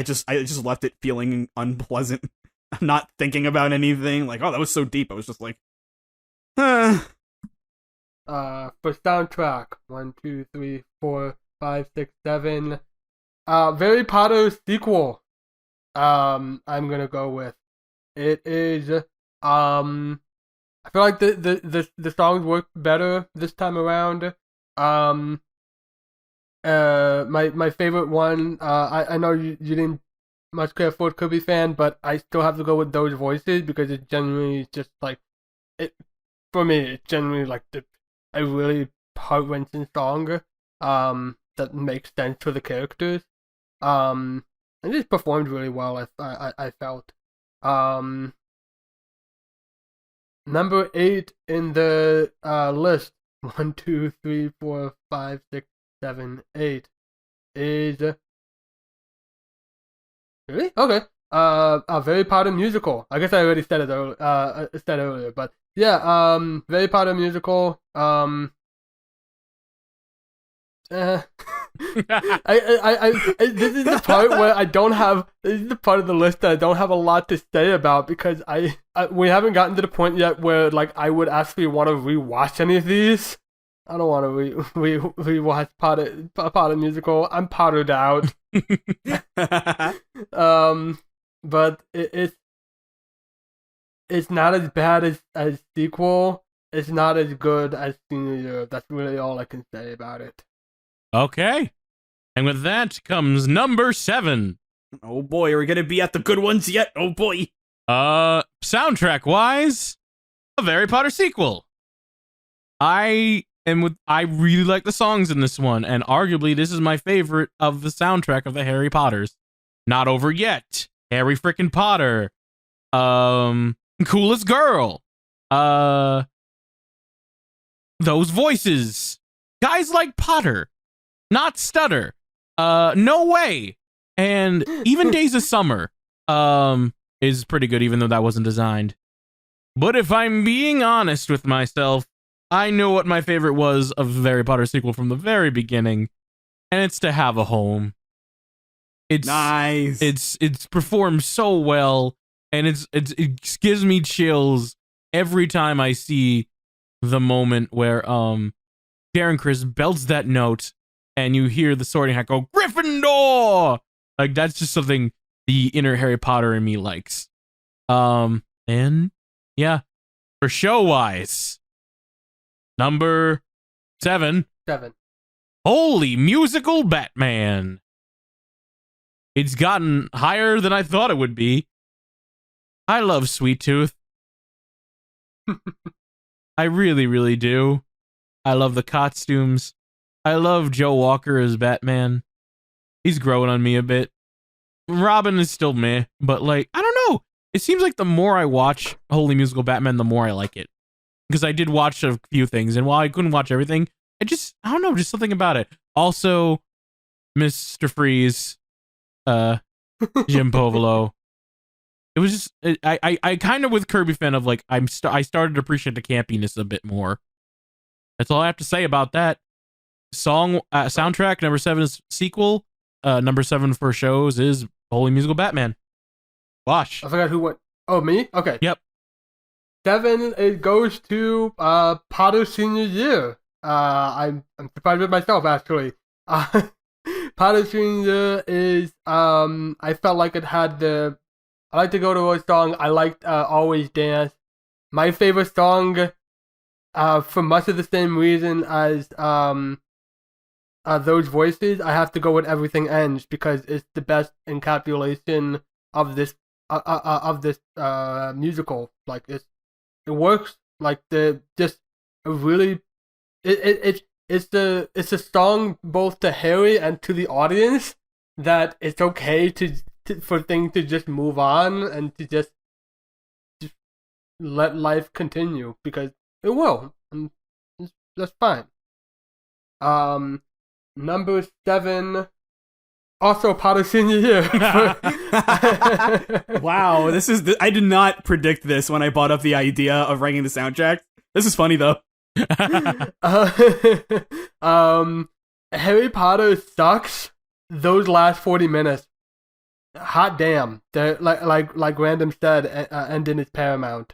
just left it feeling unpleasant. I'm not thinking about anything. Like, oh, that was so deep. I was just like, For soundtrack, 1, 2, 3, 4, 5, 6, 7. Harry Potter sequel. I'm gonna go with. It is. I feel like the songs work better this time around. My favorite one. I know you didn't much care for ItsKirbyfan, but I still have to go with Those Voices because it generally just like it. For me, it's generally like a really heart-wrenching song. That makes sense for the characters. And it performed really well, I felt. Number 8 in the list, 1, 2, 3, 4, 5, 6, 7, 8, is... Really? Okay. A Harry Potter musical. I guess I already said it earlier, but yeah, Harry Potter musical. This is the part where I don't have. This is the part of the list that I don't have a lot to say about because we haven't gotten to the point yet where like I would actually want to rewatch any of these. I don't want to rewatch Potter musical. I'm pottered out. But it's not as bad as sequel. It's not as good as senior year. That's really all I can say about it. Okay. And with that comes number 7. Oh boy, are we gonna be at the good ones yet? Oh boy. Soundtrack wise, a Harry Potter sequel. I really like the songs in this one, and arguably this is my favorite of the soundtrack of the Harry Potters. Not Over Yet, Harry frickin' Potter, Coolest Girl, Those Voices, Guys Like Potter, Not Stutter, No Way, and even Days of Summer is pretty good, even though that wasn't designed. But if I'm being honest with myself, I know what my favorite was of the Harry Potter sequel from the very beginning, and it's To Have a Home. It's nice. It's performed so well, and it gives me chills every time I see the moment where Darren Criss belts that note, and you hear the Sorting Hat go Gryffindor. Like that's just something the inner Harry Potter in me likes. And yeah, for show wise, number 7. Holy Musical Batman. It's gotten higher than I thought it would be. I love Sweet Tooth. I really, really do. I love the costumes. I love Joe Walker as Batman. He's growing on me a bit. Robin is still meh, but like, I don't know. It seems like the more I watch Holy Musical Batman, the more I like it. Because I did watch a few things, and while I couldn't watch everything, I don't know, just something about it. Also, Mr. Freeze, Jim Povolo. It was just, I kind of with Kirby fan of like, I started to appreciate the campiness a bit more. That's all I have to say about that. Soundtrack, number 7 is sequel. Number 7 for shows is Holy Musical Batman. Wash. I forgot who went. Oh, me? Okay. Yep. 7, it goes to Potter's senior year. I'm surprised with myself, actually. Potter's senior year is, I felt like it had I like to go to a song. I liked Always Dance. My favorite song, for much of the same reason as Those Voices, I have to go with Everything Ends because it's the best encapsulation of this musical. Like it works. Like it's a song both to Harry and to the audience that it's okay for things to just move on and to just let life continue because it will, and that's fine. Number 7, also Potter senior year. Wow, I did not predict this when I brought up the idea of ranking the soundtrack. This is funny though. Harry Potter sucks. Those last 40 minutes, hot damn! They're like Random said, ending is paramount.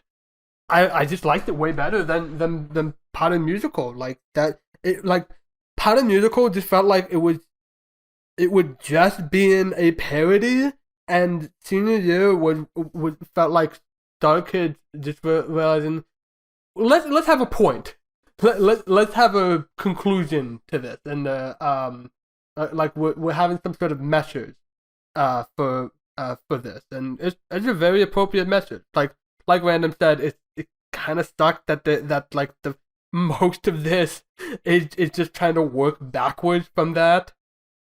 I just liked it way better than Potter musical. Like that, Potter musical just felt like it would just be in a parody, and senior year would felt like StarKid just realizing let's have a point. Let's have a conclusion to this, and like we're having some sort of measures for this, and it's a very appropriate message. Like Random said, it kind of sucked that the most of this is just trying to work backwards from that,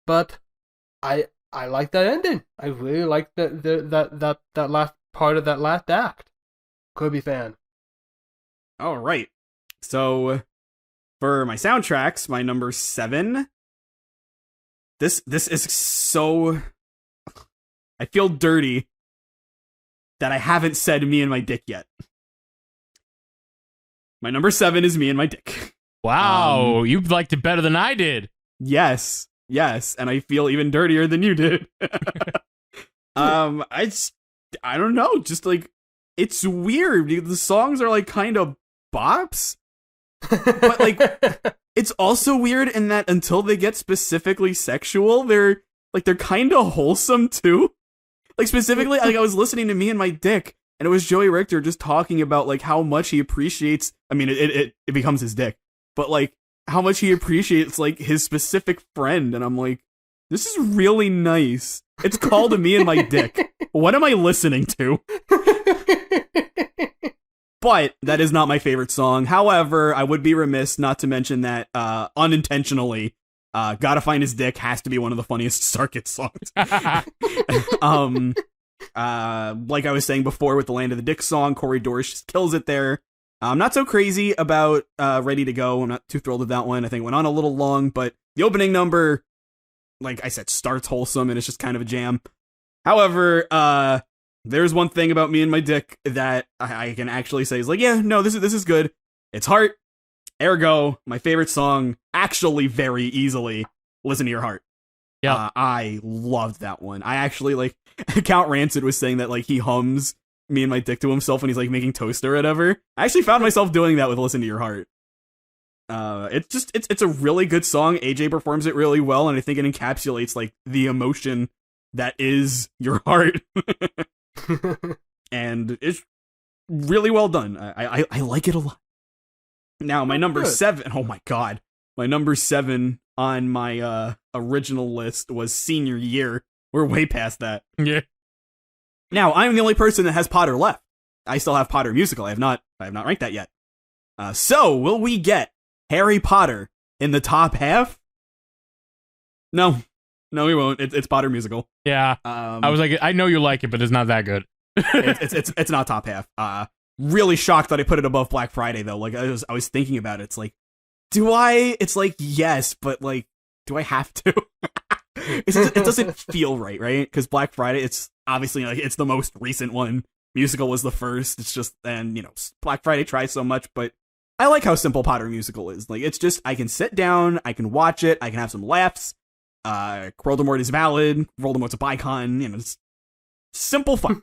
but I like that ending. I really like that last part of that last act. Kirby fan. All right. So for my soundtracks, my number 7. This is so. I feel dirty that I haven't said Me and My Dick yet. My number 7 is Me and My Dick. Wow, you liked it better than I did. Yes, and I feel even dirtier than you did. I don't know, just like it's weird. The songs are like kind of bops, but like it's also weird in that until they get specifically sexual, they're kind of wholesome too. Like specifically, like I was listening to Me and My Dick, and it was Joey Richter just talking about like how much he appreciates. I mean, it becomes his dick, but like how much he appreciates like his specific friend, and I'm like, this is really nice. It's called Me and My Dick. What am I listening to? But that is not my favorite song. However, I would be remiss not to mention that unintentionally, Gotta Find His Dick has to be one of the funniest StarKid songs. Like I was saying before with the Land of the Dick song, Corey Dorsch just kills it there. I'm not so crazy about Ready to Go. I'm not too thrilled with that one. I think it went on a little long, but the opening number, like I said, starts wholesome and it's just kind of a jam. However, there's one thing about Me and My Dick that I can actually say is like, yeah, no, this is good. It's Heart. Ergo, my favorite song, actually very easily, Listen to Your Heart. Yeah, I loved that one. I actually, like, Count Rancid was saying that, like, he hums Me and My Dick to himself when he's, like, making toast or whatever. I actually found myself doing that with Listen to Your Heart. It's a really good song. AJ performs it really well, and I think it encapsulates, like, the emotion that is your heart. And it's really well done. I like it a lot. Now, my number 7, oh my god. My number 7 on my original list was Senior Year. We're way past that. Yeah. Now, I'm the only person that has Potter left. I still have Potter Musical. I have not ranked that yet. So, will we get Harry Potter in the top half? No, we won't. It's Potter Musical. Yeah. I was like, I know you like it, but it's not that good. it's not top half. Really shocked that I put it above Black Friday though. Like I was thinking about it. It's like, do I? It's like yes, but like, do I have to? It doesn't feel right, right? Because Black Friday, it's obviously like it's the most recent one. Musical was the first. It's just, and you know, Black Friday tries so much, but I like how simple Potter Musical is. Like it's just I can sit down, I can watch it, I can have some laughs. Voldemort is valid. Voldemort's a bicon. You know, it's simple fun.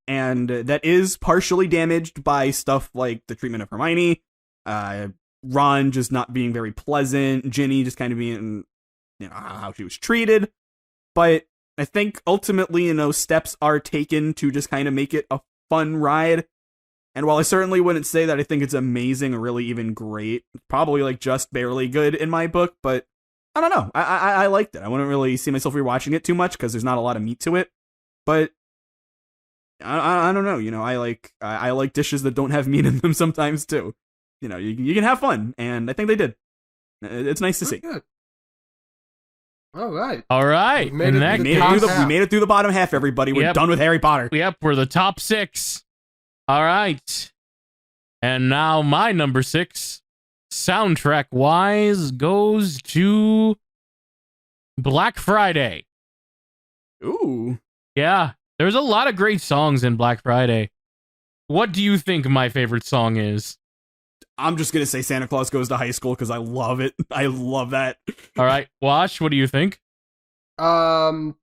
And that is partially damaged by stuff like the treatment of Hermione, Ron just not being very pleasant, Ginny just kind of being, how she was treated. But I think ultimately, steps are taken to just kind of make it a fun ride. And while I certainly wouldn't say that I think it's amazing or really even great, it's probably like just barely good in my book, but I don't know. I liked it. I wouldn't really see myself rewatching it too much because there's not a lot of meat to it. But I don't know. I like dishes that don't have meat in them sometimes too. You can have fun, and I think they did. It's nice to see. Good. All right. We made it through the bottom half, everybody. We're done with Harry Potter. Yep, we're the top 6. All right. And now my number 6, soundtrack-wise, goes to Black Friday. Ooh. Yeah, there's a lot of great songs in Black Friday. What do you think my favorite song is? I'm just going to say Santa Claus Goes to High School because I love it. I love that. All right, Wash, what do you think? For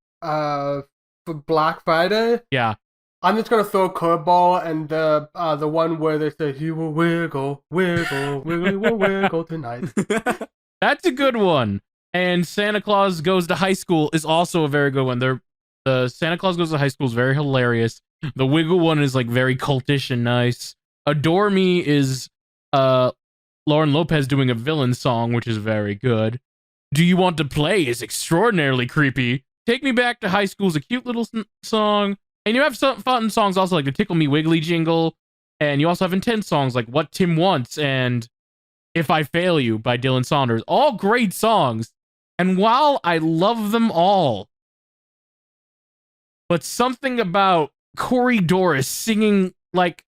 Black Friday? Yeah. I'm just gonna throw a curveball, and the one where they say "You will wiggle, wiggle, wiggle, will wiggle tonight." That's a good one. And Santa Claus Goes to High School is also a very good one. The Santa Claus Goes to High School is very hilarious. The Wiggle one is like very cultish and nice. Adore Me is Lauren Lopez doing a villain song, which is very good. Do You Want to Play is extraordinarily creepy. Take Me Back to High School is a cute little song. And you have some fun songs also like the Tickle Me Wiggly jingle. And you also have intense songs like What Tim Wants and If I Fail You by Dylan Saunders. All great songs. And while I love them all, but something about Corey Doris singing like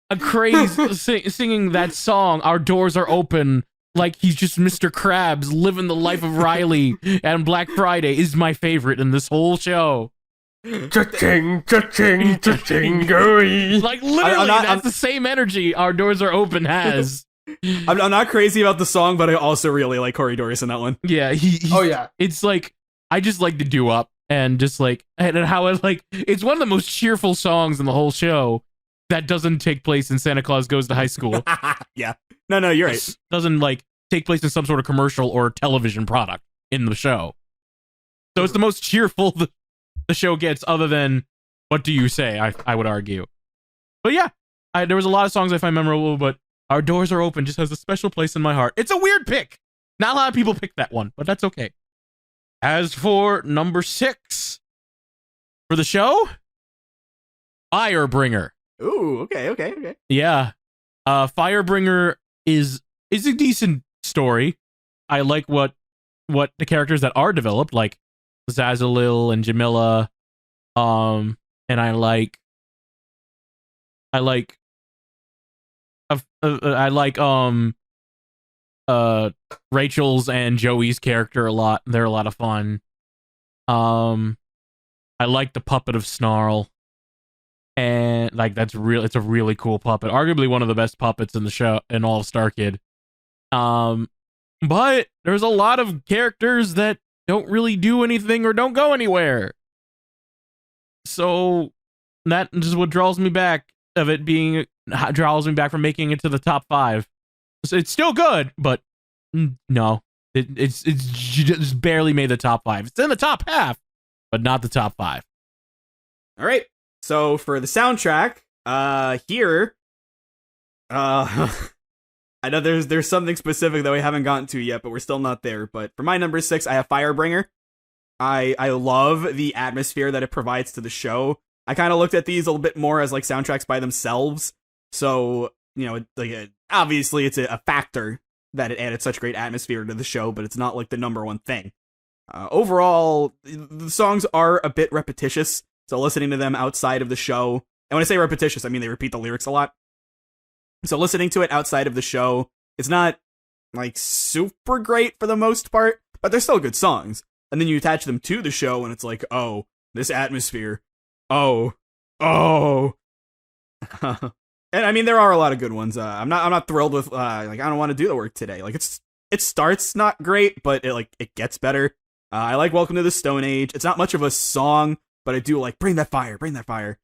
a craze, singing that song, Our Doors Are Open, like he's just Mr. Krabs living the life of Riley, and Black Friday is my favorite in this whole show. Cha-ching, cha-ching, cha-ching, gooey. Like literally, that's the same energy Our Doors Are Open has. I'm not crazy about the song, but I also really like Corey Doris in that one. Yeah, it's like I just like the doo-wop and just like and how it like it's one of the most cheerful songs in the whole show that doesn't take place in Santa Claus Goes to High School. Yeah, no, you're right. Doesn't like take place in some sort of commercial or television product in the show. So it's the most cheerful the show gets, other than What Do You Say? I would argue. But yeah, there was a lot of songs I find memorable, but Our Doors Are Open just has a special place in my heart. It's a weird pick. Not a lot of people pick that one, but that's okay. As for number 6 for the show, Firebringer. Ooh, okay. Yeah. Firebringer is a decent story. I like what the characters that are developed, like Zazalil and Jamila, and I like Rachel's and Joey's character a lot. They're a lot of fun. I like the puppet of Snarl, and like it's a really cool puppet, arguably one of the best puppets in the show in all of StarKid. But there's a lot of characters that don't really do anything or don't go anywhere. So that is what draws me back from making it to the top 5. So it's still good, but no, it's just barely made the top 5. It's in the top half, but not the top 5. All right. So for the soundtrack, here, I know there's something specific that we haven't gotten to yet, but we're still not there. But for my number 6, I have Firebringer. I love the atmosphere that it provides to the show. I kind of looked at these a little bit more as like soundtracks by themselves. So, obviously it's a factor that it added such great atmosphere to the show, but it's not like the number one thing. Overall, the songs are a bit repetitious. So listening to them outside of the show, and when I say repetitious, I mean they repeat the lyrics a lot. So listening to it outside of the show, it's not like super great for the most part, but they're still good songs. And then you attach them to the show, and it's like, oh, this atmosphere. Oh. And I mean, there are a lot of good ones. I'm not thrilled with I don't want to do the work today. Like it starts not great, but it gets better. I like Welcome to the Stone Age. It's not much of a song, but I do like Bring That Fire, Bring That Fire.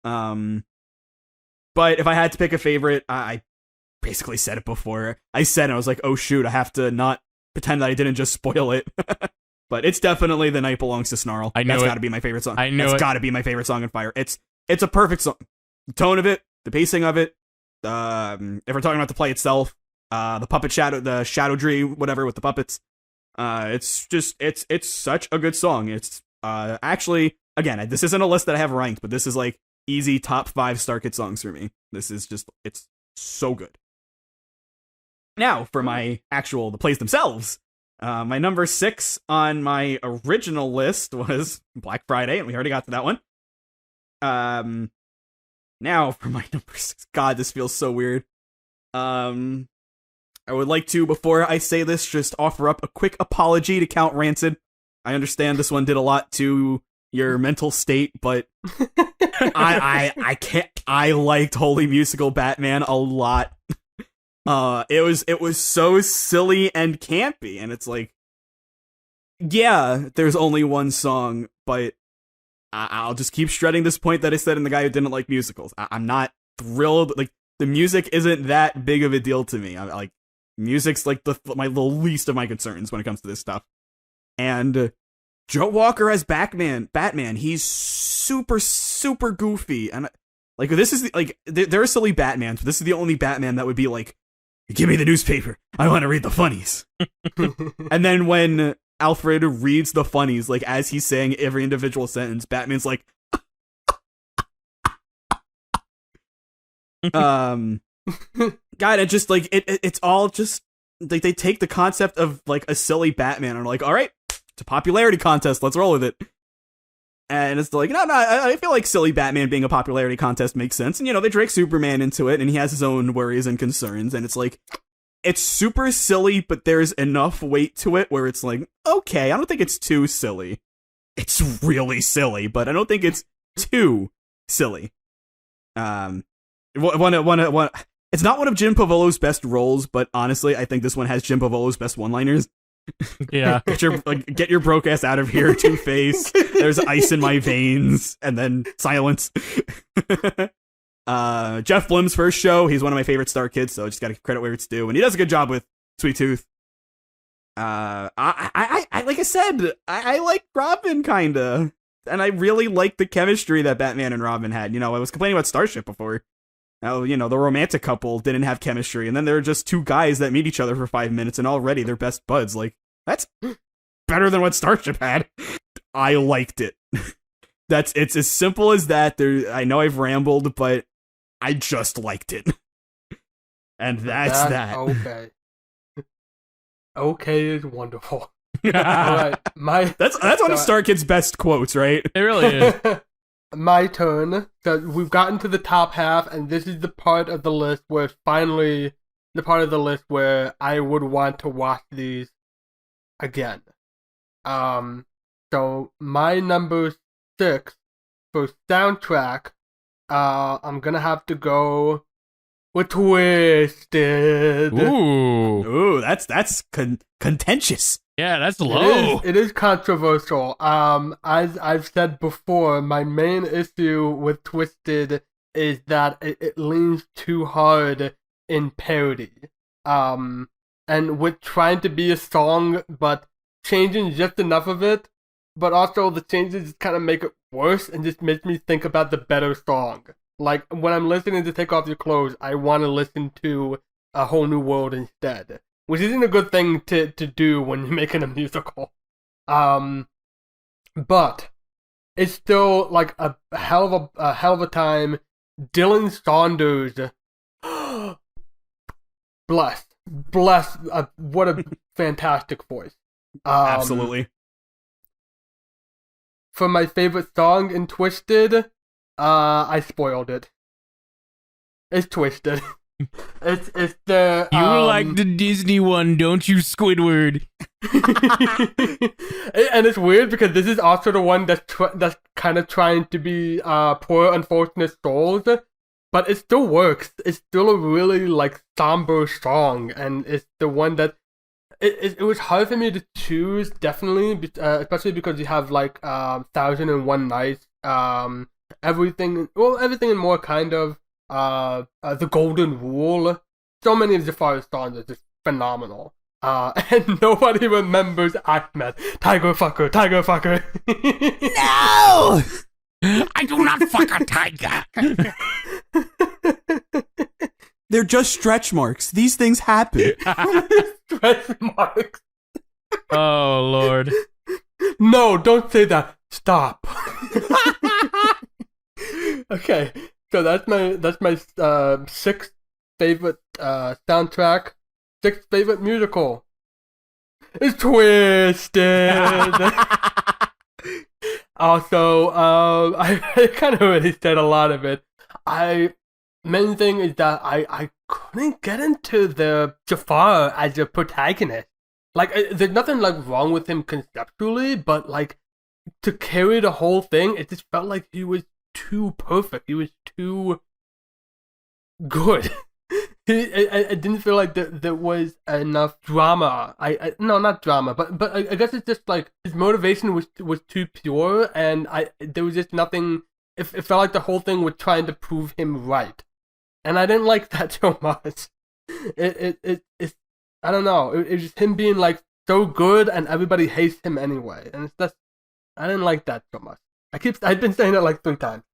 But if I had to pick a favorite, I basically said it before. I said it, I was like, oh shoot, I have to not pretend that I didn't just spoil it. But it's definitely The Night Belongs to Snarl. That's got to be my favorite song. That's got to be my favorite song in Fire. It's a perfect song. The tone of it, the pacing of it. If we're talking about the play itself, the puppet shadow, the shadowdry, whatever with the puppets. It's such a good song. It's actually, again, this isn't a list that I have ranked, but this is like easy top 5 StarKid songs for me. This is just, it's so good. Now for the plays themselves. My number 6 on my original list was Black Friday, and we already got to that one. Now for my number 6. God, this feels so weird. I would like to, before I say this, just offer up a quick apology to Count Rancid. I understand this one did a lot to your mental state, but I can't. I liked Holy Musical Batman a lot. It was so silly and campy, and it's like, yeah, there's only one song, but I'll just keep shredding this point that I said in The Guy Who Didn't Like Musicals. I'm not thrilled. Like, the music isn't that big of a deal to me. I like music's like the least of my concerns when it comes to this stuff. And Joe Walker as Batman, he's super, super goofy. And like, this is like, there are silly Batmans, but this is the only Batman that would be like, give me the newspaper, I want to read the funnies. And then when Alfred reads the funnies, like, as he's saying every individual sentence, Batman's like, God, it just like it's all just like they take the concept of like a silly Batman and are like, all right, it's a popularity contest, let's roll with it. And it's like, no, I feel like silly Batman being a popularity contest makes sense. And, you know, they drag Superman into it, and he has his own worries and concerns. And it's like, it's super silly, but there's enough weight to it where it's like, okay, I don't think it's too silly. It's really silly, but I don't think it's too silly. It's not one of Jim Pavolo's best roles, but honestly, I think this one has Jim Pavolo's best one-liners. Yeah. Get your broke ass out of here, Two-Face. There's ice in my veins, and then silence. Jeff Blim's first show, he's one of my favorite StarKids, so I just gotta give credit where it's due, and he does a good job with Sweet Tooth. I like I said, I like Robin kinda, and I really like the chemistry that Batman and Robin had. You know, I was complaining about Starship before. You know, the romantic couple didn't have chemistry, and then there are just two guys that meet each other for 5 minutes, and already they're best buds. Like, that's better than what Starship had. I liked it. It's as simple as that. I know I've rambled, but I just liked it. And that's that. Okay. Okay is wonderful. All right, that's one of StarKid's best quotes, right? It really is. My turn. So we've gotten to the top half, and this is the part of the list where finally the part of the list where I would want to watch these again. So my number 6 for soundtrack, I'm gonna have to go with Twisted. Ooh, that's contentious. Yeah, that's low. It is controversial. As I've said before, my main issue with Twisted is that it leans too hard in parody. And with trying to be a song, but changing just enough of it, but also the changes just kind of make it worse and just makes me think about the better song. Like, when I'm listening to Take Off Your Clothes, I want to listen to A Whole New World instead. Which isn't a good thing to do when you're making a musical. But it's still like a hell of a time. Dylan Saunders, bless, what a fantastic voice. Absolutely. For my favorite song in Twisted, I spoiled it. It's Twisted. It's the you like the Disney one, don't you, Squidward? And it's weird because this is also the one that's kind of trying to be Poor Unfortunate Souls, but it still works. It's still a really like somber song, and it's the one that it was hard for me to choose, definitely, especially because you have like 1001 Nights, everything and more, kind of, the Golden Rule. So many of Jafar's songs are just phenomenal. And nobody remembers Ahmed. Tiger fucker. No! I do not fuck a tiger. They're just stretch marks. These things happen. Stretch marks. Oh Lord. No, don't say that. Stop. Okay, so that's my sixth favorite soundtrack. Sixth favorite musical is Twisted. Also, I kind of already said a lot of it. Main thing is that I couldn't get into the Jafar as a protagonist. Like, there's nothing like wrong with him conceptually, but like to carry the whole thing, it just felt like he was too perfect. He was too good. I didn't feel like there was enough drama. No, not drama, but I guess it's just like his motivation was too pure, and there was just nothing. It felt like the whole thing was trying to prove him right, and I didn't like that so much. It's I don't know. It's just him being like so good, and everybody hates him anyway, and it's just I didn't like that so much. I've been saying it like 3 times.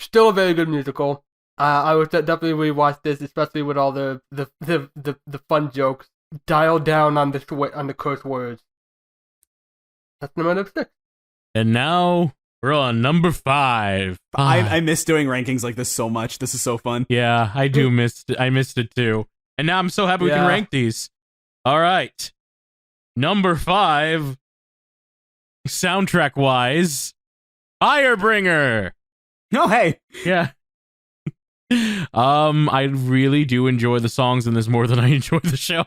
Still a very good musical. I would definitely rewatch this, especially with all the fun jokes. Dial down on the curse words. That's number 6. And now we're on number 5. I miss doing rankings like this so much. This is so fun. Yeah, I missed it too. And now I'm so happy we can rank these. All right. Number 5, soundtrack wise, Firebringer. Oh, hey. Yeah. I really do enjoy the songs in this more than I enjoy the show.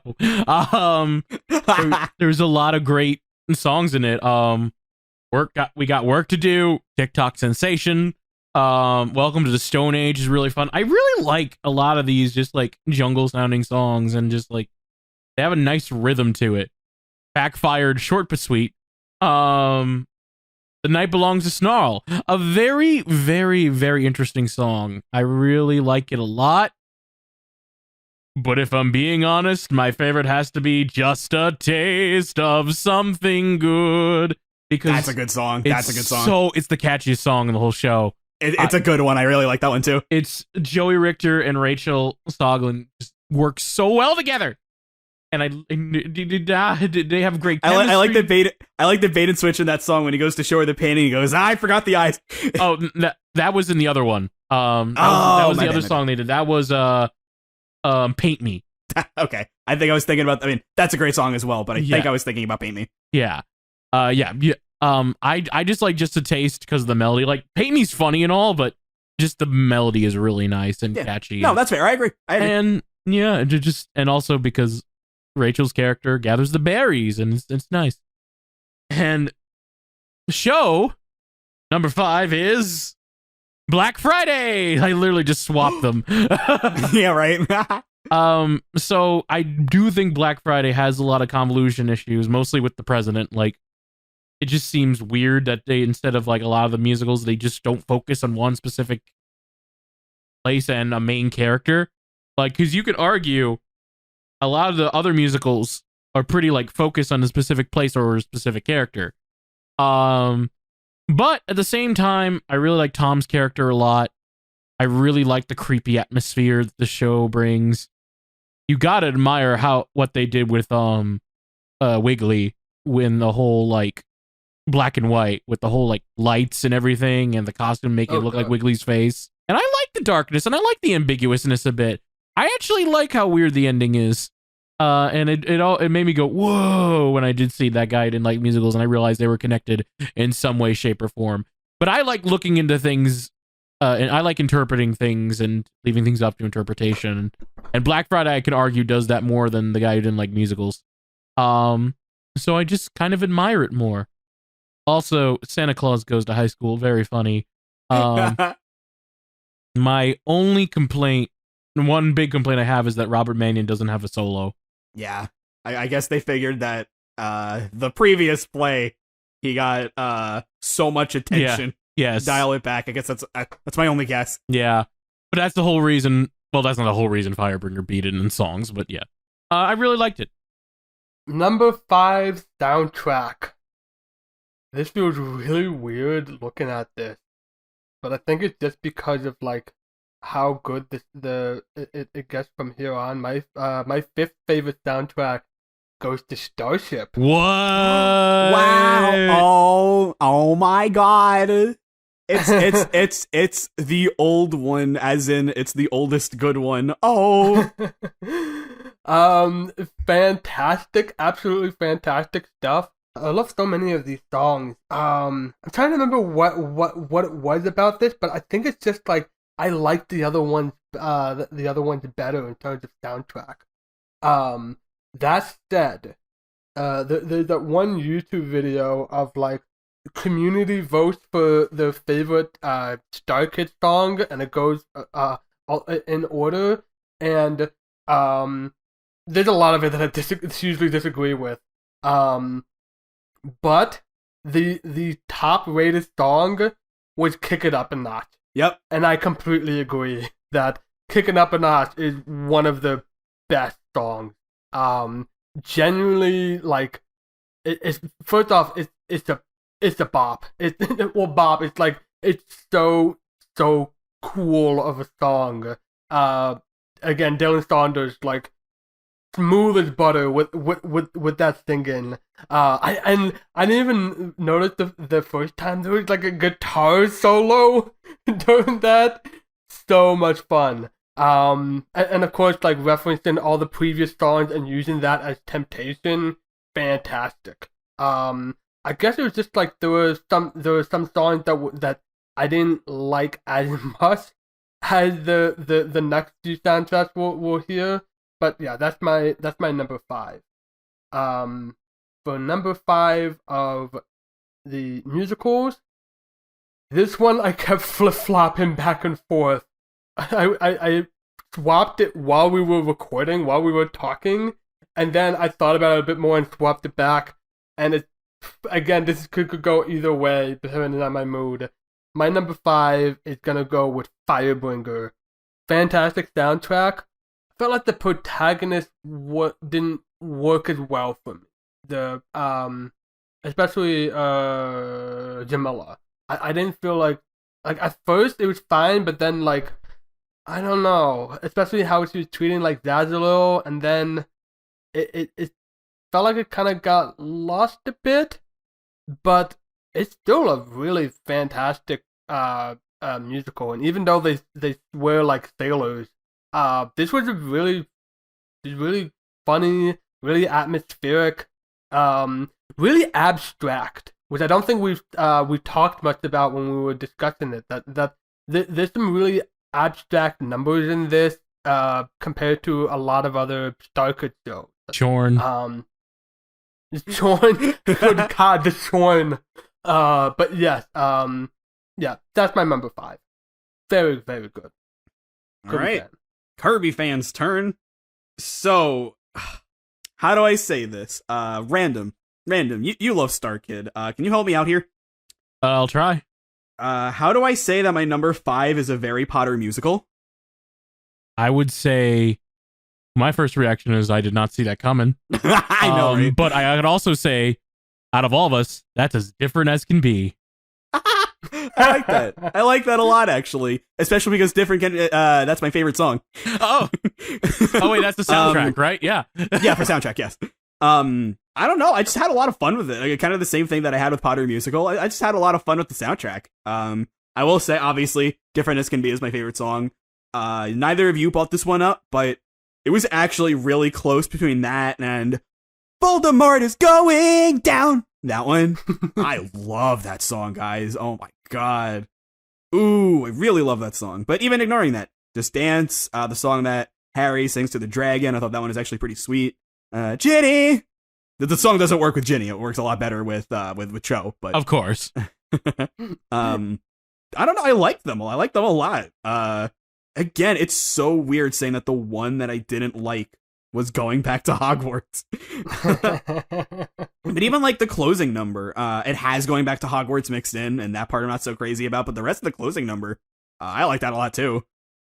There's a lot of great songs in it. We got work to do. TikTok sensation. Welcome to the Stone Age is really fun. I really like a lot of these just like jungle sounding songs, and just like they have a nice rhythm to it. Backfired, short but sweet. The Night Belongs to Snarl. A very, very, very interesting song. I really like it a lot. But if I'm being honest, my favorite has to be Just a Taste of Something Good. Because that's a good song. That's a good song. So it's the catchiest song in the whole show. It's a good one. I really like that one too. It's Joey Richter and Rachel Soglin just work so well together. And they have great chemistry. I like the bait and switch in that song when he goes to show her the painting. He goes, I forgot the eyes. Oh, that was in the other one. That was the other song they did. That was Paint Me. Okay, I think I was thinking about. I mean, that's a great song as well. But I think I was thinking about Paint Me. Yeah. I just like Just a Taste because of the melody. Like Paint Me's funny and all, but just the melody is really nice and catchy. No, that's fair. I agree. And yeah, and also because Rachel's character gathers the berries, and it's nice. And the show number 5 is Black Friday. I literally just swapped them. Yeah, right. So I do think Black Friday has a lot of convolution issues, mostly with the president. Like, it just seems weird that they, instead of like a lot of the musicals, they just don't focus on one specific place and a main character. Like, because you could argue a lot of the other musicals are pretty like focused on a specific place or a specific character. But at the same time, I really like Tom's character a lot. I really like the creepy atmosphere that the show brings. You gotta admire what they did with Wiggly when the whole like black and white with the whole like lights and everything and the costume make it look like Wiggly's face. And I like the darkness and I like the ambiguousness a bit. I actually like how weird the ending is. And it made me go, whoa, when I did see that guy didn't like musicals and I realized they were connected in some way, shape, or form. But I like looking into things, and I like interpreting things and leaving things up to interpretation. And Black Friday, I could argue, does that more than the guy who didn't like musicals. So I just kind of admire it more. Also, Santa Claus Goes to High School, very funny. My only complaint, one big complaint I have, is that Robert Mannion doesn't have a solo. Yeah, I guess they figured that the previous play, he got so much attention. Yes. Dial it back. I guess that's my only guess. Yeah. But that's the whole reason. Well, that's not the whole reason Firebringer beat it in songs, but yeah. I really liked it. Number 5 soundtrack. This feels really weird looking at this, but I think it's just because of like how good it gets from here on. My 5th favorite soundtrack goes to Starship. What? Wow! Oh my God! It's the old one, as in it's the oldest good one. Oh. Fantastic, absolutely fantastic stuff. I love so many of these songs. I'm trying to remember what it was about this, but I think it's just like I like the other ones better in terms of soundtrack. That said, there's that one YouTube video of like community votes for their favorite StarKid song, and it goes in order, and there's a lot of it that I usually disagree with. But the top rated song was "Kick It Up a Notch." Yep. And I completely agree that "Kick It Up a Notch" is one of the best songs. Genuinely, like, it's first off, it's a bop. Bop. It's like it's so cool of a song. Again, Dylan Saunders, like, smooth as butter with that singing. I didn't even notice the first time there was like a guitar solo during that. So much fun. And of course, like, referencing all the previous songs and using that as temptation, fantastic. I guess it was just like there were some songs that I didn't like as much as the next few soundtracks were here. But yeah, that's my number 5. For number 5 of the musicals, this one I kept flip-flopping back and forth. I swapped it while we were recording, while we were talking, and then I thought about it a bit more and swapped it back. And it, again, this could go either way depending on my mood. My number 5 is gonna go with Firebringer. Fantastic soundtrack. I felt like the protagonist didn't work as well for me. Especially Jamila. I didn't feel like at first it was fine, but then, like, I don't know, especially how she was treating like Zazalo, and then it felt like it kind of got lost a bit, but it's still a really fantastic musical. And even though they were like sailors, this was a really funny, really atmospheric, really abstract, which I don't think we've talked much about when we were discussing it. That there's some really abstract numbers in this compared to a lot of other StarKid shows. Chorn. Chorn. Good God, the Chorn. But yes, yeah, that's my number 5. Very, very good. All right. Kirby fans' turn. So, how do I say this? Random, you love StarKid. Can you help me out here? I'll try. How do I say that my number 5 is a Harry Potter musical? I would say my first reaction is I did not see that coming. I know, right? But I could also say, out of all of us, that's as different as can be. I like that. I like that a lot, actually. Especially because different can, that's my favorite song. Oh wait, that's the soundtrack, right? Yeah. Yeah, for soundtrack, yes. I don't know. I just had a lot of fun with it. Like, kind of the same thing that I had with Potter Musical. I just had a lot of fun with the soundtrack. I will say, obviously, Different as Can Be is my favorite song. Neither of you brought this one up, but it was actually really close between that and Voldemort is Going Down. That one. I love that song, guys. Oh my god. Ooh, I really love that song. But even ignoring that, Just Dance, the song that Harry sings to the dragon, I thought that one is actually pretty sweet. Ginny! The song doesn't work with Ginny. It works a lot better with Cho. But of course. I don't know. I like them. I like them a lot. Again, it's so weird saying that the one that I didn't like was going back to Hogwarts. But even like the closing number, it has going back to Hogwarts mixed in, and that part I'm not so crazy about. But the rest of the closing number, I like that a lot too.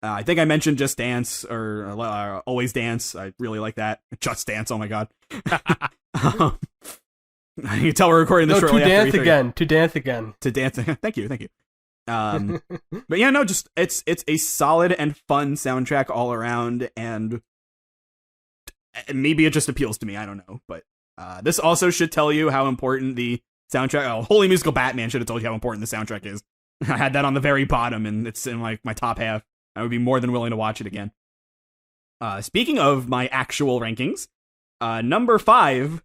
I think I mentioned Just Dance or Always Dance. I really like that. Just Dance. Oh my god. You can tell we're recording this shortly after To dance again. Thank you. But yeah, no, just it's a solid and fun soundtrack all around, and maybe it just appeals to me. I don't know, but this also should tell you how important the soundtrack. Oh, Holy Musical Batman should have told you how important the soundtrack is. I had that on the very bottom, and it's in like my top half. I would be more than willing to watch it again. Speaking of my actual rankings, number 5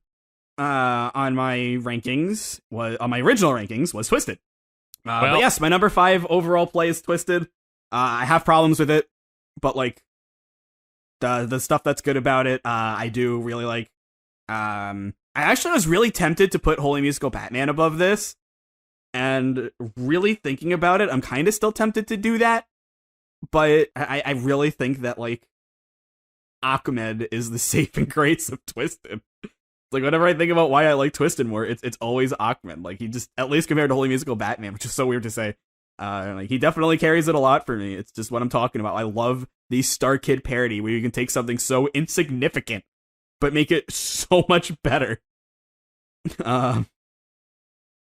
on my rankings on my original rankings was Twisted. But yes, my number 5 overall play is Twisted. I have problems with it, but like the stuff that's good about it, I do really like. I actually was really tempted to put Holy Musical Batman above this, and really thinking about it, I'm kind of still tempted to do that. But I really think that like Ahmed is the saving grace of Twisted. Like, whenever I think about why I like Twisted more, it's always Ahmed. Like, he just, at least compared to Holy Musical Batman, which is so weird to say, like, he definitely carries it a lot for me. It's just what I'm talking about. I love the StarKid parody, where you can take something so insignificant, but make it so much better. And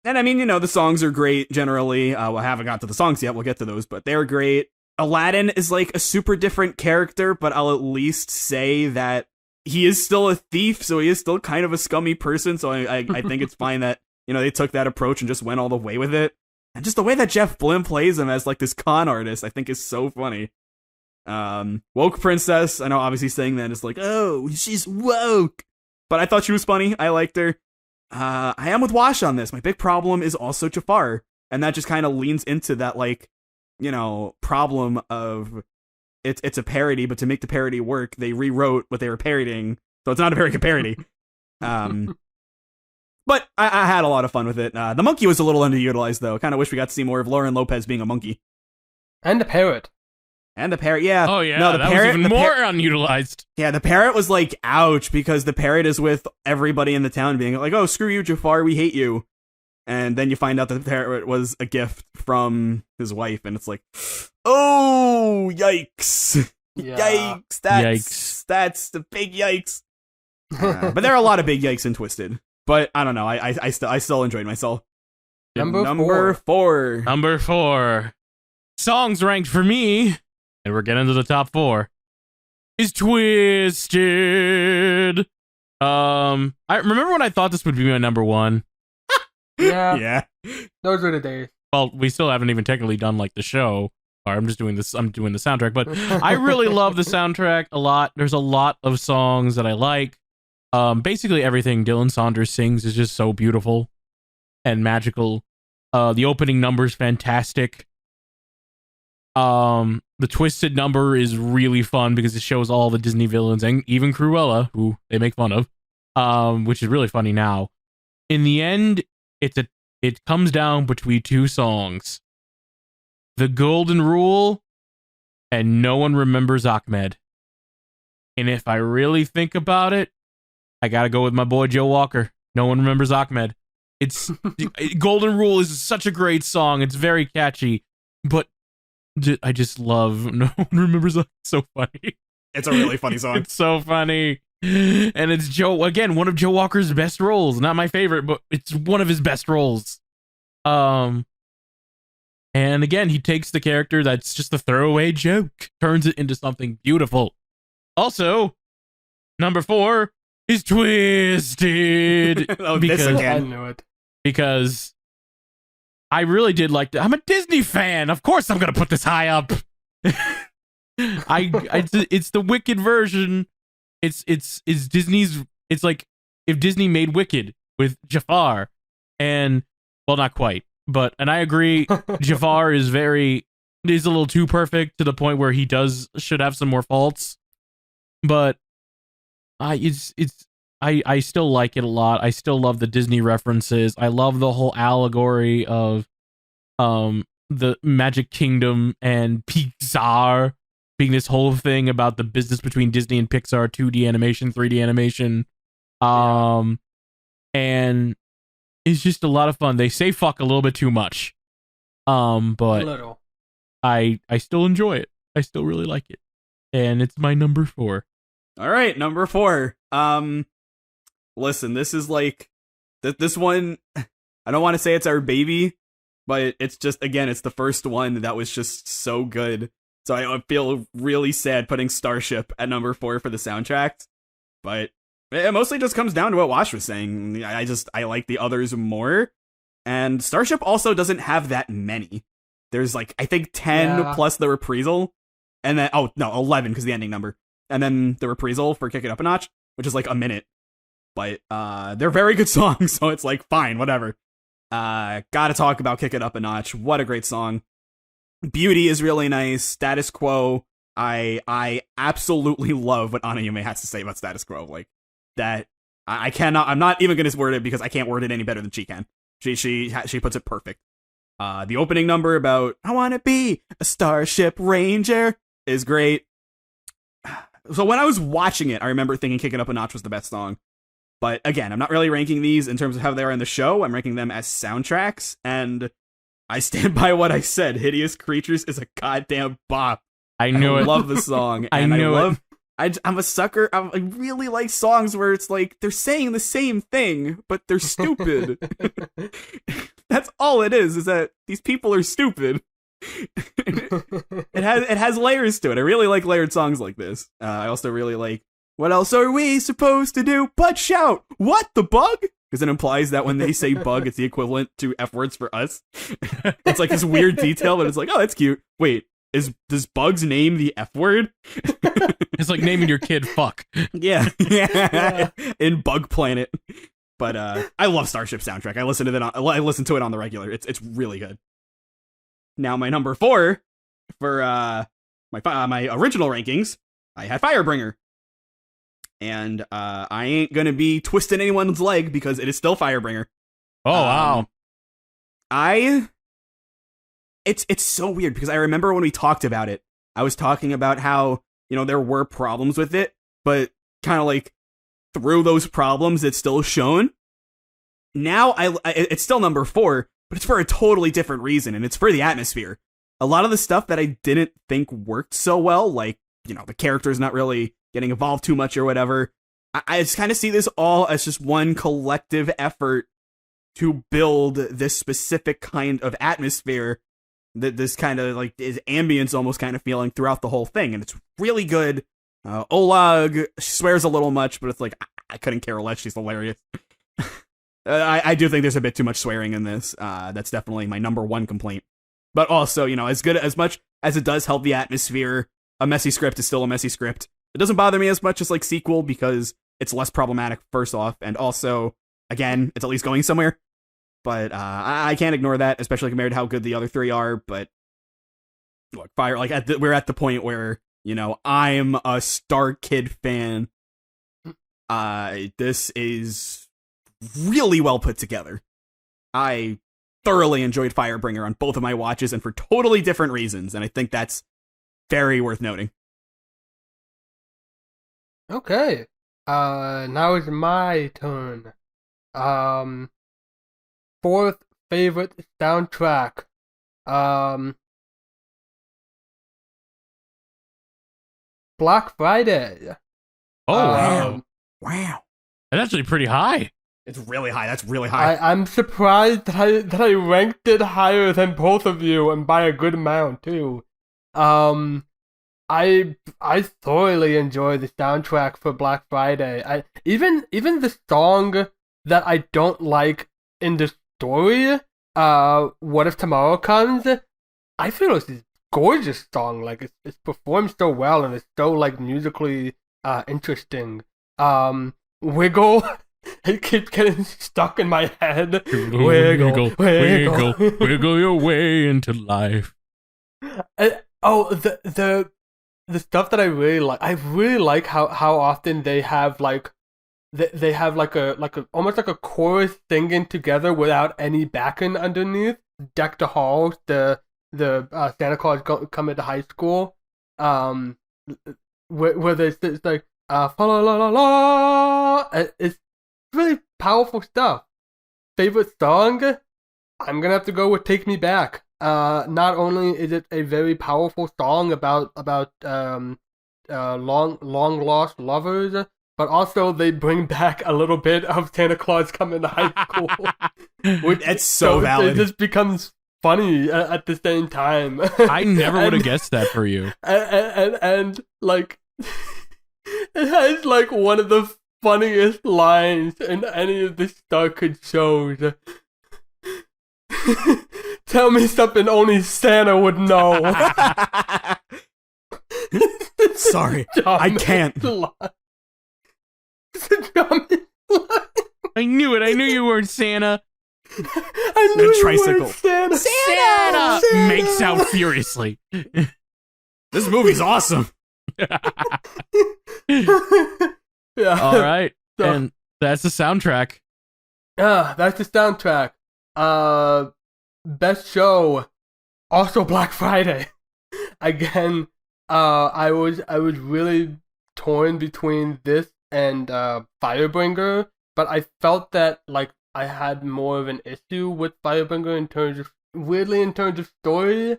I mean, you know, the songs are great, generally. I haven't got to the songs yet, we'll get to those, but they're great. Aladdin is, like, a super different character, but I'll at least say that he is still a thief, so he is still kind of a scummy person, so I think it's fine that, you know, they took that approach and just went all the way with it. And just the way that Jeff Blim plays him as, like, this con artist, I think is so funny. Woke Princess, I know obviously saying that is like, oh, she's woke. But I thought she was funny, I liked her. I am with Wash on this. My big problem is also Jafar, and that just kind of leans into that, like, you know, problem of it's a parody, but to make the parody work, they rewrote what they were parodying, so it's not a very good parody. But I had a lot of fun with it. The monkey was a little underutilized, though. Kind of wish we got to see more of Lauren Lopez being a monkey. And the parrot. Yeah. Oh, yeah, no, the that parrot, was even more unutilized. Yeah, the parrot was like, ouch, because the parrot is with everybody in the town being like, oh, screw you, Jafar, we hate you. And then you find out that the parrot was a gift from his wife, and it's like, oh, yikes. Yeah. Yikes. That's the big yikes. But there are a lot of big yikes in Twisted. But I don't know, I still enjoyed myself. Number 4. Number 4. Songs ranked for me, and we're getting to the top 4, is Twisted. I remember when I thought this would be my number 1. Yeah. Those were the days. Well, we still haven't even technically done like the show. Or I'm doing the soundtrack, but I really love the soundtrack a lot. There's a lot of songs that I like. Basically everything Dylan Saunders sings is just so beautiful and magical. The opening number is fantastic. The Twisted number is really fun because it shows all the Disney villains and even Cruella, who they make fun of, which is really funny now. In the end, it comes down between 2 songs. The Golden Rule and No One Remembers Ahmed. And if I really think about it, I gotta go with my boy Joe Walker. No One Remembers Ahmed. It's Golden Rule is such a great song. It's very catchy, but I just love No One Remembers Ahmed. It's so funny. It's a really funny song. It's so funny. And it's Joe, again, one of Joe Walker's best roles. Not my favorite, but it's one of his best roles. And again, he takes the character that's just a throwaway joke, turns it into something beautiful. Also, number 4 is Twisted. I knew it. Because I really did like I'm a Disney fan. Of course I'm going to put this high up. It's the Wicked version. It's Disney's. It's like if Disney made Wicked with Jafar, and well, not quite, and I agree, Jafar is a little too perfect to the point where he should have some more faults, but I still like it a lot. I still love the Disney references. I love the whole allegory of the Magic Kingdom and Pixar. being this whole thing about the business between Disney and Pixar, 2D animation, 3D animation. And it's just a lot of fun. They say fuck a little bit too much. But A little. I still enjoy it. I still really like it. And it's my number 4. All right, number 4. Listen, this is like this one. I don't want to say it's our baby, but it's just, again, it's the first one that was just so good. So I feel really sad putting Starship at number 4 for the soundtracks, but it mostly just comes down to what Wash was saying. I like the others more, and Starship also doesn't have that many. There's like, I think 10 plus the reprisal, and then 11 because the ending number, and then the reprisal for Kick It Up a Notch, which is like a minute. But they're very good songs, so it's like, fine, whatever. Gotta talk about Kick It Up a Notch. What a great song. Beauty is really nice. Status Quo, I absolutely love what Anayume has to say about Status Quo. Like, that, I'm not even gonna word it because I can't word it any better than she can. She puts it perfect. The opening number about I wanna be a Starship Ranger is great. So when I was watching it, I remember thinking Kick It Up a Notch was the best song. But again, I'm not really ranking these in terms of how they are in the show. I'm ranking them as soundtracks, and I stand by what I said. Hideous Creatures is a goddamn bop. I knew it. I love the song. I'm a sucker. I really like songs where it's like they're saying the same thing, but they're stupid. That's all it is that these people are stupid. It has layers to it. I really like layered songs like this. I also really like What Else Are We Supposed to Do But Shout? What, the bug? Because it implies that when they say bug, it's the equivalent to F words for us. It's like this weird detail, but it's like, oh, that's cute. Wait, does Bug's name the F word? It's like naming your kid fuck. Yeah. In Bug Planet. But I love Starship soundtrack. I listen to it on the regular. It's really good. Now my number 4 for my original rankings, I had Firebringer. And I ain't gonna be twisting anyone's leg because it is still Firebringer. Oh wow! It's so weird because I remember when we talked about it, I was talking about how, there were problems with it, but kind of like through those problems, it's still shown. Now it's still number 4, but it's for a totally different reason, and it's for the atmosphere. A lot of the stuff that I didn't think worked so well, like the character's not really getting involved too much or whatever. I just kind of see this all as just one collective effort to build this specific kind of atmosphere, that this kind of like is ambience almost kind of feeling throughout the whole thing, and it's really good. Olag swears a little much, but it's like I couldn't care less. She's hilarious. I do think there's a bit too much swearing in this. That's definitely my number 1 complaint. But also, as much as it does help the atmosphere, a messy script is still a messy script. It doesn't bother me as much as like Sequel because it's less problematic first off, and also, again, it's at least going somewhere. But I can't ignore that, especially compared to how good the other 3 are. But look, we're at the point where I'm a StarKid fan. This is really well put together. I thoroughly enjoyed Firebringer on both of my watches, and for totally different reasons, and I think that's very worth noting. Okay. Now it's my turn. 4th favorite soundtrack. Black Friday. Oh wow. Wow. That's actually pretty high. It's really high. That's really high. I'm surprised that I ranked it higher than both of you, and by a good amount too. I thoroughly enjoy the soundtrack for Black Friday. Even the song that I don't like in the story, What If Tomorrow Comes, I feel it's this gorgeous song. Like it's performed so well, and it's so like musically interesting. Wiggle. It keeps getting stuck in my head. Wiggle, wiggle your way into life. The stuff that I really like how often they have like they have like a almost like a chorus singing together without any backing underneath. Deck the halls, the Santa Claus coming to high school. where it's like fa la la la la. It's really powerful stuff. Favorite song? I'm gonna have to go with "Take Me Back." Not only is it a very powerful song about long lost lovers, but also they bring back a little bit of Santa Claus coming to high school. That's so valid. It just becomes funny at the same time. I never would have guessed that for you. And like, it has like one of the funniest lines in any of the StarKid shows. Tell me something only Santa would know. Sorry, I can't. I knew it. I knew you weren't Santa. I knew you tricycle. weren't Santa. Santa! Makes out furiously. This movie's awesome. Yeah. All right. So- And that's the soundtrack. That's the soundtrack. Best show, also Black Friday. Again, I was really torn between this and Firebringer, but I felt that like I had more of an issue with Firebringer in terms of story.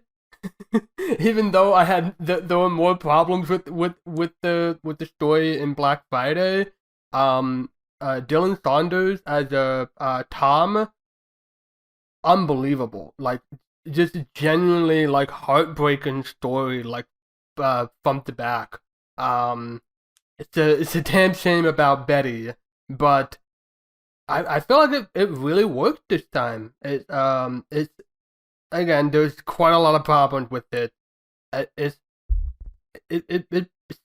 Even though I had there were more problems with the story in Black Friday. Dylan Saunders as Tom, unbelievable, like just genuinely like heartbreaking story, like front to back. It's a damn shame about Betty, but I feel like it really worked this time. It's again, there's quite a lot of problems with it. It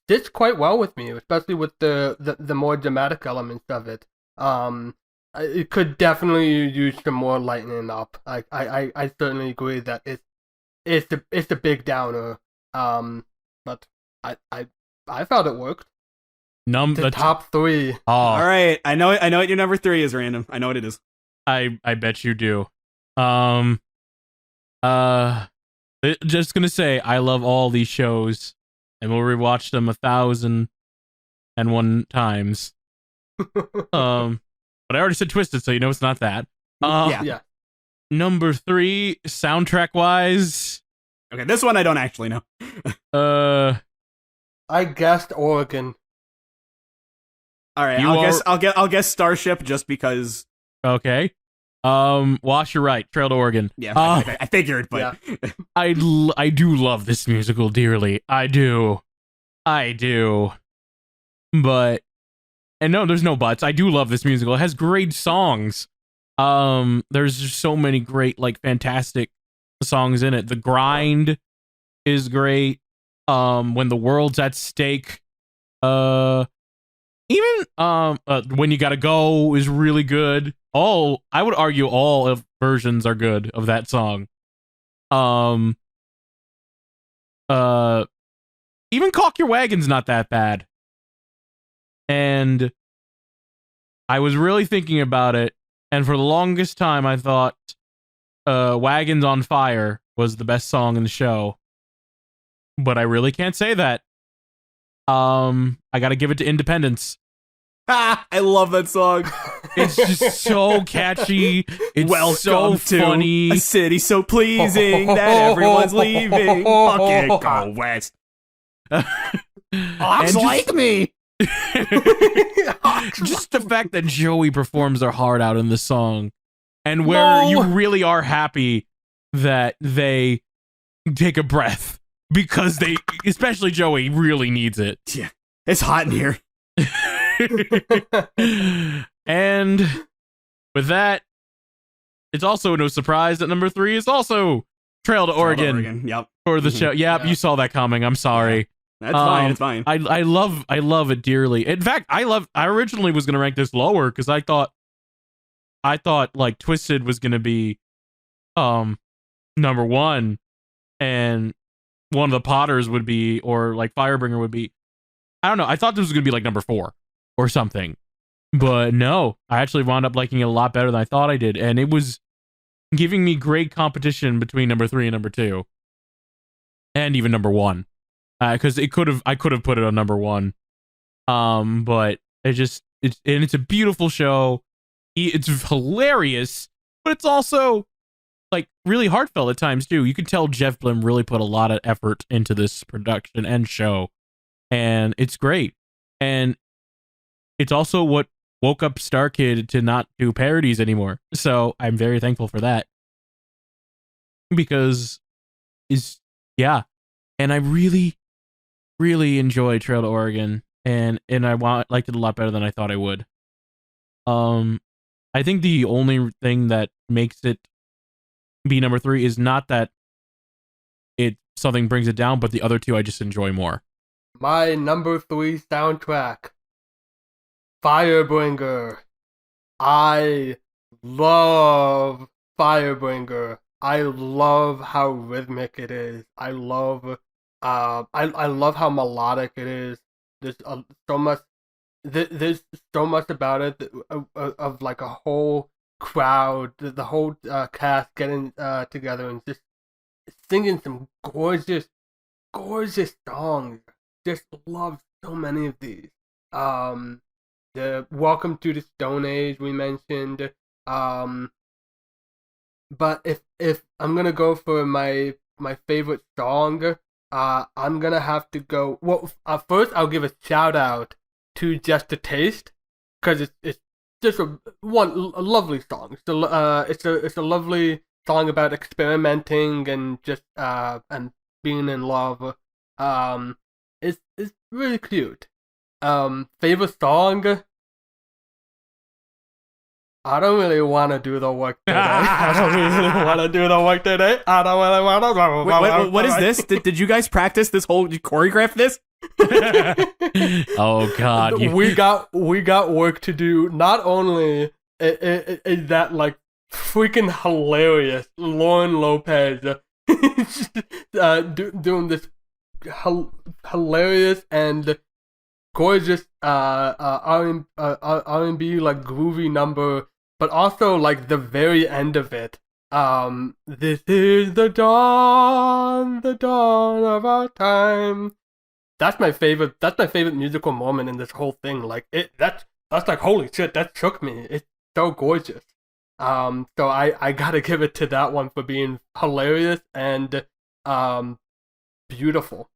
sits quite well with me, especially with the more dramatic elements of it. It could definitely use some more lightening up. I certainly agree that it's a big downer. But I felt it worked. The top 3. Oh, All right, I know what your number 3 is, Random. I know what it is. I bet you do. Just gonna say I love all these shows, and we'll rewatch them 1,001 times. But I already said Twisted, so you know it's not that. Yeah. Number 3, soundtrack wise. Okay, this one I don't actually know. I guessed Oregon. All right, You I'll guess Starship just because. Okay. Wash, you're right. Trail to Oregon. Yeah, I figured, but Yeah. I do love this musical dearly. I do. But, and no, there's no buts. I do love this musical. It has great songs. There's just so many great, like, fantastic songs in it. The Grind is great. When the World's at Stake. Even When You Gotta Go is really good. I would argue all of versions are good of that song. Even Caulk Your Wagon's not that bad. And I was really thinking about it, and for the longest time I thought Wagons on Fire was the best song in the show. But I really can't say that. I gotta give it to Independence. I love that song. It's just so catchy. It's Welcome so funny. to a city so pleasing that everyone's leaving. Fucking go west. Ox like me. Just the fact that Joey performs their heart out in the song, and where you really are happy that they take a breath because they, especially Joey, really needs it. Yeah, it's hot in here. And with that, it's also no surprise that number 3 is also Trail to Oregon. Yep. For the show. Yep, Yeah. you saw that coming. I'm sorry. That's fine. It's fine. I love it dearly. In fact, I originally was gonna rank this lower because I thought like Twisted was gonna be number 1, and one of the Potters would be, or like Firebringer would be. I don't know. I thought this was gonna be like number 4 or something, but no. I actually wound up liking it a lot better than I thought I did, and it was giving me great competition between number 3 and number 2, and even number 1. because I could have put it on number one. But it's a beautiful show. It's hilarious, but it's also like really heartfelt at times too. You can tell Jeff Blim really put a lot of effort into this production and show, and it's great. And it's also what woke up StarKid to not do parodies anymore. So I'm very thankful for that. Because and I really, really enjoy Trail to Oregon, and I liked it a lot better than I thought I would. I think the only thing that makes it be number 3 is not that something brings it down, but the other two I just enjoy more. My number 3 soundtrack, Firebringer. I love Firebringer. I love how rhythmic it is. I love how melodic it is. There's so much. There's so much about it of like a whole crowd, the whole cast getting together and just singing some gorgeous songs. Just love so many of these. The Welcome to the Stone Age we mentioned. But if I'm gonna go for my favorite song, I'm gonna have to go. Well, first I'll give a shout out to Just a Taste, because it's just a lovely song. It's a lovely song about experimenting and just and being in love. It's really cute. Favorite song? I don't really want to do the work today. I don't really want to do the work today. I don't really want to. Wait, what is this? Did you guys practice this whole? You choreograph this? Oh God! We got work to do. Not only is that like freaking hilarious, Lauren Lopez doing this hilarious and gorgeous R&B like groovy number, but also like the very end of it. This is the dawn of our time. That's my favorite musical moment in this whole thing. Like that's like holy shit, that shook me. It's so gorgeous. So I gotta give it to that one for being hilarious and beautiful.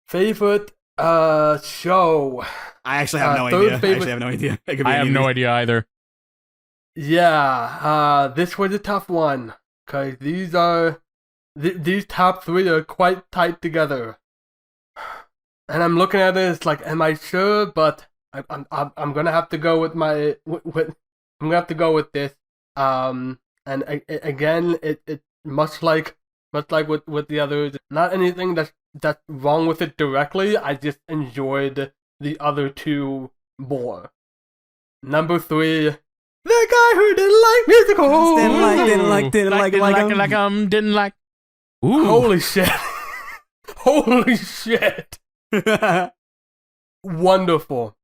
Favorite show. I actually have no idea. I have no idea either. Yeah, this was a tough one because these top 3 are quite tight together, and I'm looking at it. It's like, am I sure? But I'm gonna have to go with I'm gonna have to go with this. And again, it much like with the others, not anything that's wrong with it directly. I just enjoyed the other two more. Number 3, the guy who didn't like musicals. Didn't like. Ooh. Holy shit! Holy shit! Wonderful.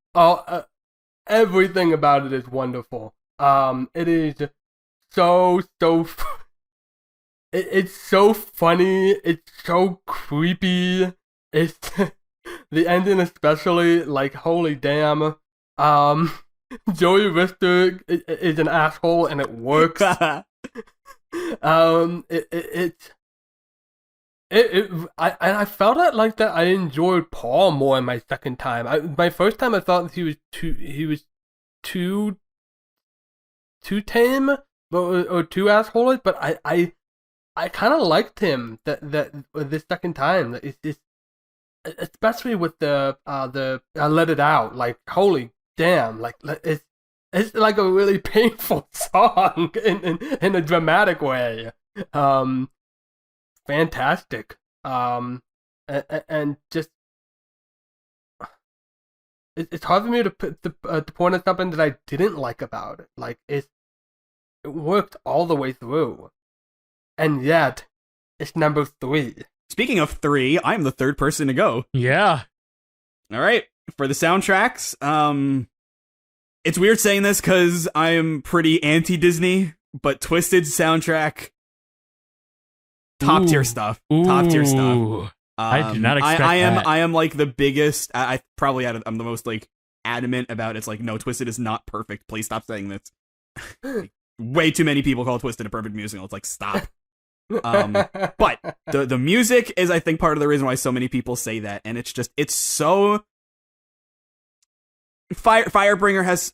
Everything about it is wonderful. It is so. It's so funny. It's so creepy. It's the ending, especially. Like, holy damn. Joey Richter is an asshole, and it works. I felt it like that. I enjoyed Paul more in my second time. My first time, I thought he was too tame, or too asshole. But I kind of liked him this second time. It's just, especially with the Let It Out. Like, holy damn! Like, it's like a really painful song in a dramatic way. Fantastic. And just it's hard for me to point at something that I didn't like about it. Like, it worked all the way through. And yet, it's number 3. Speaking of 3, I'm the third person to go. Yeah. All right. For the soundtracks, it's weird saying this because I am pretty anti-Disney, but Twisted soundtrack, top tier stuff. Top tier stuff. I did not expect that. I am like the biggest. I probably I'm the most like adamant about it's like no, Twisted is not perfect. Please stop saying this. Like, way too many people call Twisted a perfect musical. It's like stop. But the music is, I think, part of the reason why so many people say that, and it's so. Firebringer has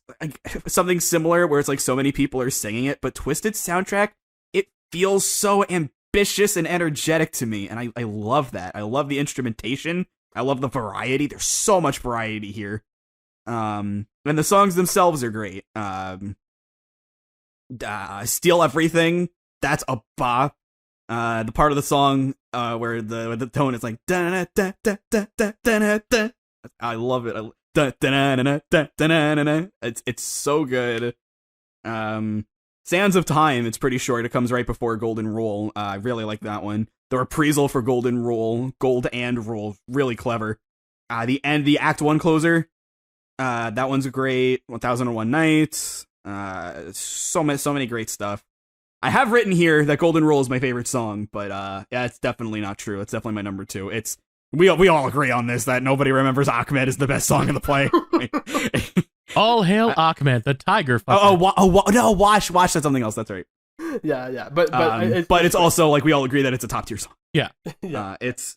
something similar where it's like so many people are singing it, but Twisted's soundtrack, it feels so ambitious and energetic to me, and I love that. I love the instrumentation. I love the variety. There's so much variety here. And the songs themselves are great. Steal Everything, that's a bop. The part of the song where the tone is like da da da da da da da. I love it. It's so good. Sands of Time, it's pretty short. It comes right before Golden Rule. I really like that one. The reprisal for Golden Rule, Gold and Rule, really clever. The Act 1 closer, that one's great. 1001 Nights. So many great stuff. I have written here that Golden Rule is my favorite song, but yeah, it's definitely not true. It's definitely my number 2. We all agree on this that nobody remembers Ahmed is the best song in the play. All hail Ahmed, the tiger fucker. No, Wash, that's something else. That's right. Yeah. But it's also like we all agree that it's a top tier song. Yeah. It's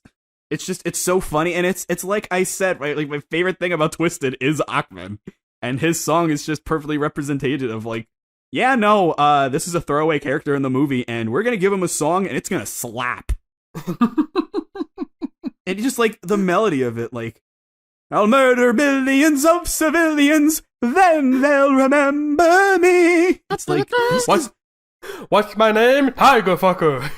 so funny, and it's like I said, right? Like my favorite thing about Twisted is Ahmed, and his song is just perfectly representative of like, yeah, no, this is a throwaway character in the movie, and we're gonna give him a song, and it's gonna slap. And just like the melody of it, like, I'll murder millions of civilians, then they'll remember me. It's like, what's my name? Tiger fucker.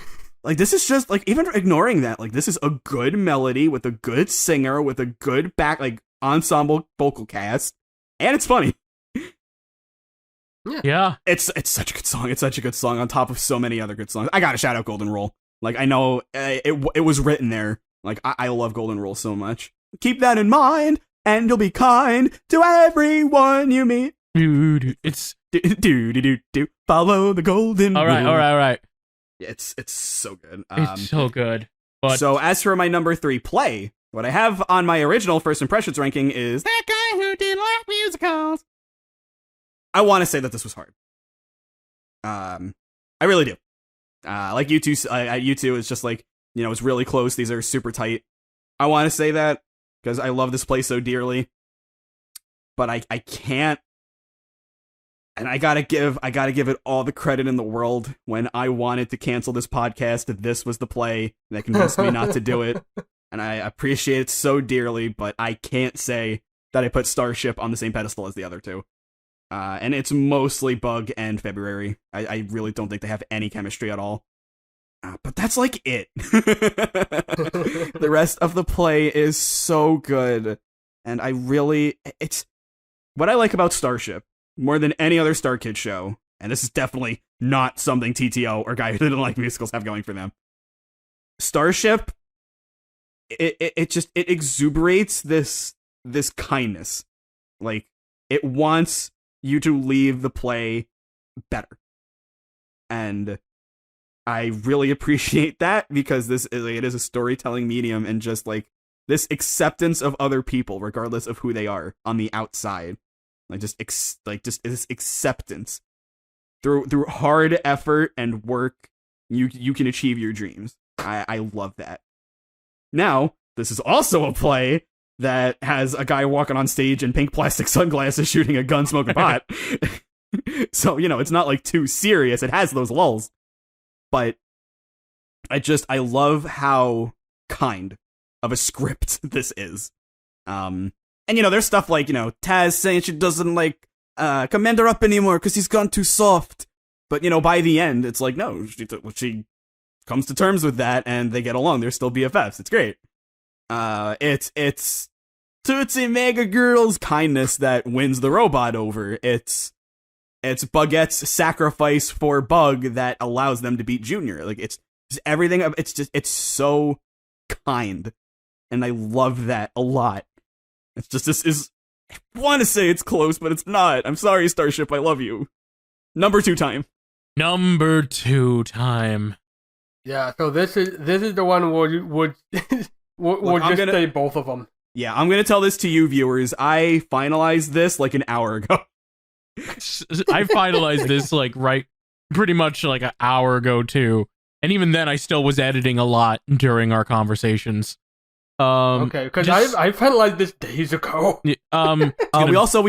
Like, this is just, like, even ignoring that, like, this is a good melody with a good singer, with a good ensemble vocal cast, and it's funny. Yeah. It's such a good song. It's such a good song on top of so many other good songs. I gotta shout out Golden Rule. Like, I know it was written there. Like, I love Golden Rule so much. Keep that in mind, and you'll be kind to everyone you meet. It's follow the golden rule. All right. Yeah, it's so good. It's so good. But so as for my number 3 play, what I have on my original first impressions ranking is that guy who didn't like musicals. I want to say that this was hard. I really do. Like you two, it's just like, you know, it's really close. These are super tight. I want to say that because I love this play so dearly, but I can't. And I gotta give it all the credit in the world. When I wanted to cancel this podcast, this was the play that convinced me not to do it. And I appreciate it so dearly, but I can't say that I put Starship on the same pedestal as the other two. And it's mostly Bug and February. I really don't think they have any chemistry at all. But that's like it. The rest of the play is so good. And it's what I like about Starship more than any other StarKid show. And this is definitely not something TTO or Guy Who Didn't Like Musicals have going for them. Starship, it exuberates this kindness. Like, it wants you to leave the play better. And I really appreciate that because it is a storytelling medium, and just like this acceptance of other people, regardless of who they are on the outside, like just this acceptance through hard effort and work, you can achieve your dreams. I love that. Now, this is also a play that has a guy walking on stage in pink plastic sunglasses shooting a gun, smoking pot. So, you know, it's not like too serious. It has those lulls. But I love how kind of a script this is. And, you know, there's stuff like, you know, Taz saying she doesn't like Commander Up anymore because he's gone too soft. But, you know, by the end, it's like, no, she comes to terms with that and they get along. They're still BFFs. It's great. It's Tootsie Mega Girl's kindness that wins the robot over. It's Bugette's sacrifice for Bug that allows them to beat Junior. Like, it's everything. It's so kind. And I love that a lot. It's just, this is, I want to say it's close, but it's not. I'm sorry, Starship. I love you. Number 2 time. Number 2 time. Yeah, so this is the one where you would We'll just say both of them. Yeah, I'm gonna tell this to you, viewers. I finalized this like an hour ago. I finalized this pretty much like an hour ago too, and even then I still was editing a lot during our conversations. Okay, because I finalized this days ago. We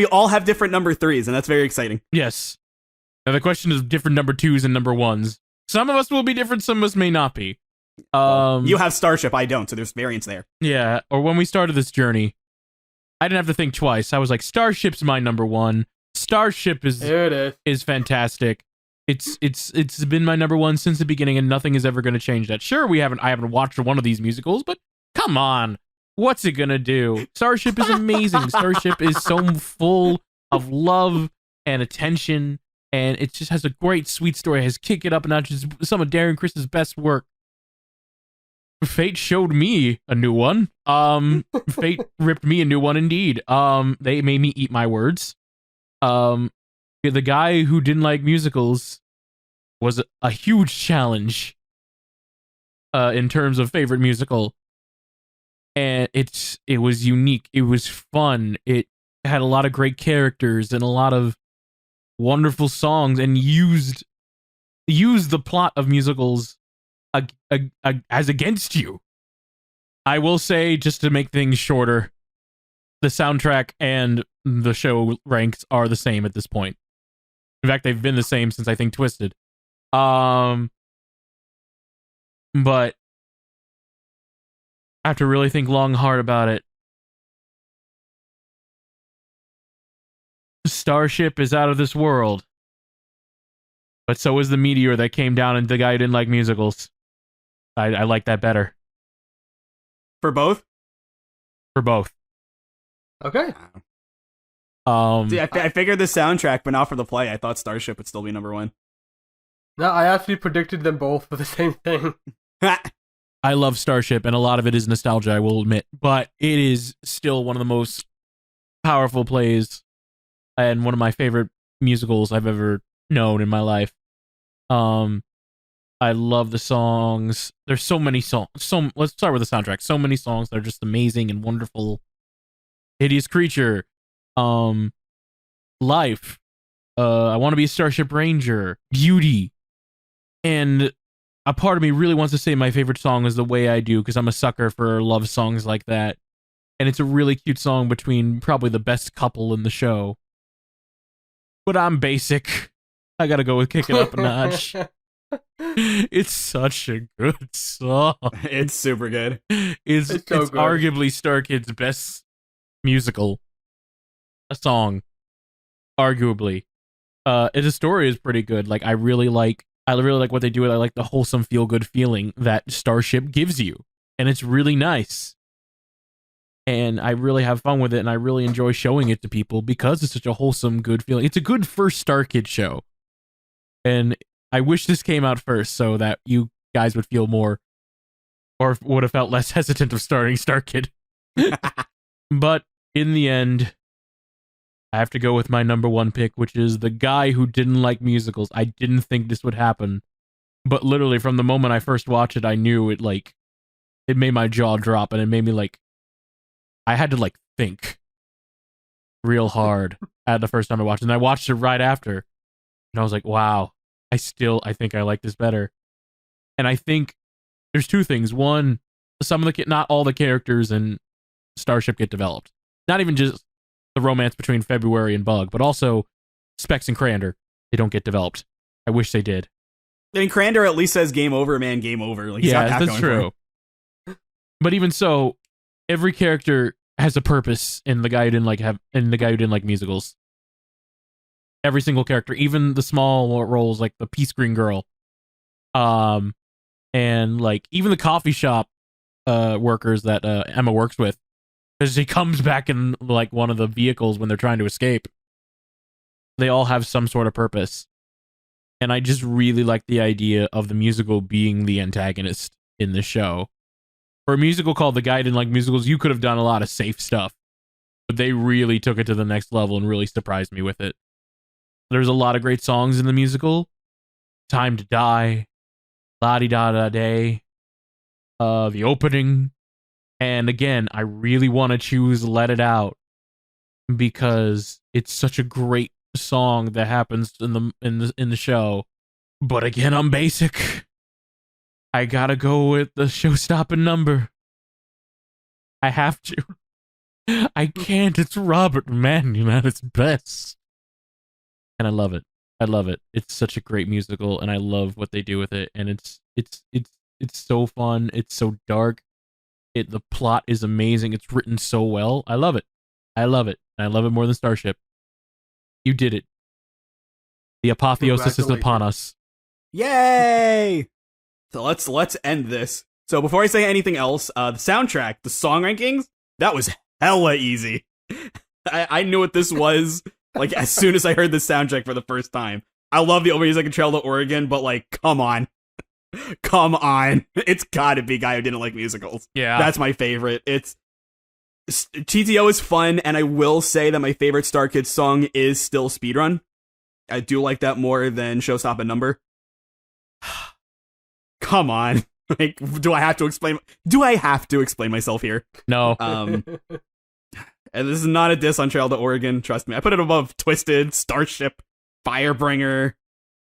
all have different number 3s, and that's very exciting. Yes. Now the question is different number 2s and number 1s. Some of us will be different, some of us may not be. You have Starship, I don't, so there's variance there. Yeah, or when we started this journey, I didn't have to think twice. I was like, Starship's my number 1. Starship is fantastic. It's been my number 1 since the beginning, and nothing is ever going to change that. Sure, I haven't watched one of these musicals, but come on, what's it gonna do? Starship is amazing. Starship is so full of love and attention, and it just has a great, sweet story. It has Kick It Up a Notch. It's some of Darren Chris's best work. Fate showed me a new one. Fate ripped me a new one indeed. They made me eat my words. The guy who didn't like musicals was a huge challenge in terms of favorite musical. And it was unique. It was fun. It had a lot of great characters and a lot of wonderful songs, and used the plot of musicals as against you. I will say, just to make things shorter, the soundtrack and the show ranks are the same at this point. In fact, they've been the same since I think Twisted. But I have to really think long and hard about it. Starship is out of this world. But so is the meteor that came down, and the guy who didn't like musicals. I like that better. For both? Okay. See, I figured the soundtrack, but not for the play. I thought Starship would still be number 1. No, I actually predicted them both for the same thing. I love Starship, and a lot of it is nostalgia, I will admit. But it is still one of the most powerful plays and one of my favorite musicals I've ever known in my life. I love the songs. There's so many songs. Let's start with the soundtrack. So many songs that are just amazing and wonderful. Hideous Creature. Life. I Want to Be a Starship Ranger. Beauty. And a part of me really wants to say my favorite song is The Way I Do, because I'm a sucker for love songs like that. And it's a really cute song between probably the best couple in the show. But I'm basic. I gotta go with Kick It Up a Notch. It's such a good song. It's super good. It's so good. Arguably StarKid's best musical. A song. Arguably. The story is pretty good. Like, I really like what they do. I like the wholesome, feel-good feeling that Starship gives you. And it's really nice. And I really have fun with it, and I really enjoy showing it to people because it's such a wholesome, good feeling. It's a good first StarKid show. And I wish this came out first so that you guys would feel more, or would have felt less hesitant of starting StarKid. But in the end, I have to go with my number 1 pick, which is the guy who didn't like musicals. I didn't think this would happen. But literally, from the moment I first watched it, I knew it made my jaw drop, and it made me I had to think real hard at the first time I watched it. And I watched it right after. And I was like, wow, I think I like this better. And I think there's 2 things. One, not all the characters in Starship get developed. Not even just the romance between February and Bug, but also Specs and Crander. They don't get developed. I wish they did. I mean, Crander at least says game over, man, game over. He's got that that's true. But even so, every character has a purpose in the guy who didn't like musicals. Every single character, even the small roles like the pea screen girl, and even the coffee shop workers that Emma works with, because she comes back in one of the vehicles when they're trying to escape. They all have some sort of purpose, and I just really like the idea of the musical being the antagonist in the show. For a musical called The Guy Who Didn't Like Musicals, you could have done a lot of safe stuff, but they really took it to the next level and really surprised me with it. There's a lot of great songs in the musical. Time to Die, La-Di-Da-Da Day, the opening, And again, I really want to choose Let It Out because it's such a great song that happens in the show. But again, I'm basic. I gotta go with the show-stopping number. I have to. I can't. It's Robert Mannion at its best. And I love it. I love it. It's such a great musical, and I love what they do with it. And it's so fun. It's so dark. The plot is amazing. It's written so well. I love it. I love it. And I love it more than Starship. You did it. The apotheosis is upon us. Yay! So let's end this. So before I say anything else, the soundtrack, the song rankings, that was hella easy. I knew what this was like as soon as I heard the soundtrack for the first time. I love the opening music in Trail to Oregon, but like, come on. Come on. It's gotta be Guy Who Didn't Like Musicals. Yeah. That's my favorite. TTO is fun, and I will say that my favorite StarKid song is still Speedrun. I do like that more than Showstop a Number. Come on. Like, do I have to explain myself here? No. And this is not a diss on Trail to Oregon, trust me. I put it above Twisted, Starship, Firebringer,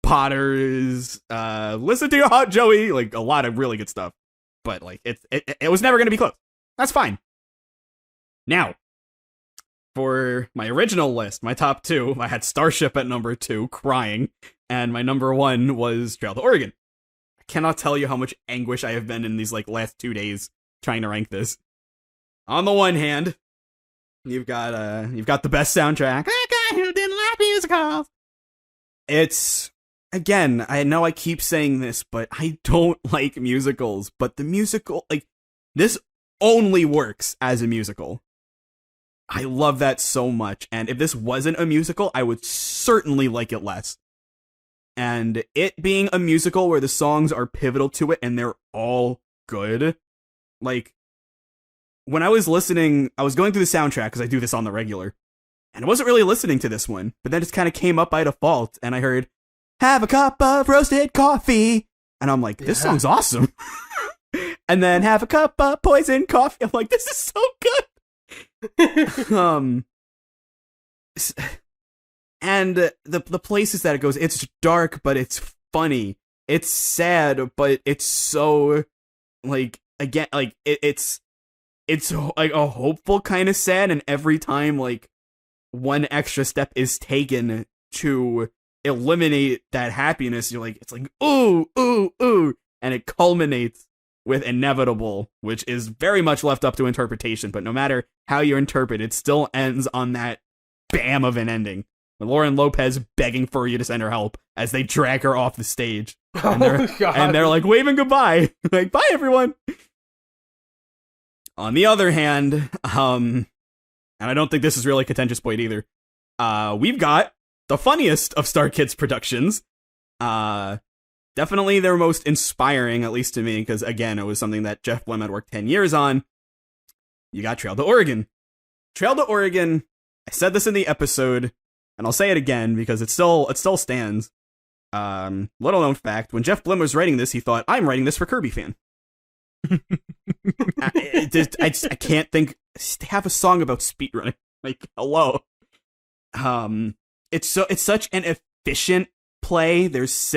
Potters, Listen to Your Heart, Joey, like a lot of really good stuff. But like it was never gonna be close. That's fine. Now, for my original list, my top two, I had Starship at number 2, crying, and my number 1 was Trail to Oregon. I cannot tell you how much anguish I have been in these like last 2 days trying to rank this. On the one hand, you've got the best soundtrack. A Guy Who Didn't Like Musicals. It's, again, I know I keep saying this, but I don't like musicals. But the musical, like, this only works as a musical. I love that so much. And if this wasn't a musical, I would certainly like it less. And it being a musical where the songs are pivotal to it and they're all good, like, when I was listening, I was going through the soundtrack because I do this on the regular, and I wasn't really listening to this one, but then it just kind of came up by default, and I heard, "Have a cup of roasted coffee," and I'm like, this song's awesome. And then "Have a cup of poison coffee." I'm like, this is so good. And the places that it goes, it's dark, but it's funny. It's sad, but it's so, like, again, like, it's like a hopeful kind of sad, and every time like one extra step is taken to eliminate that happiness, you're like, it's like, ooh, ooh, ooh, and it culminates with Inevitable, which is very much left up to interpretation, but no matter how you interpret it, still ends on that bam of an ending. With Lauren Lopez begging for you to send her help as they drag her off the stage. And they're like waving goodbye. Like, bye everyone. On the other hand, and I don't think this is really a contentious point either, we've got the funniest of StarKid's productions. Definitely their most inspiring, at least to me, because, again, it was something that Jeff Blum had worked 10 years on. You got Trail to Oregon. Trail to Oregon, I said this in the episode, and I'll say it again, because it still stands. Little known fact, when Jeff Blum was writing this, he thought, I'm writing this for KirbyFan. I can't think. Have a song about speedrunning. Like, hello. It's such an efficient play. There's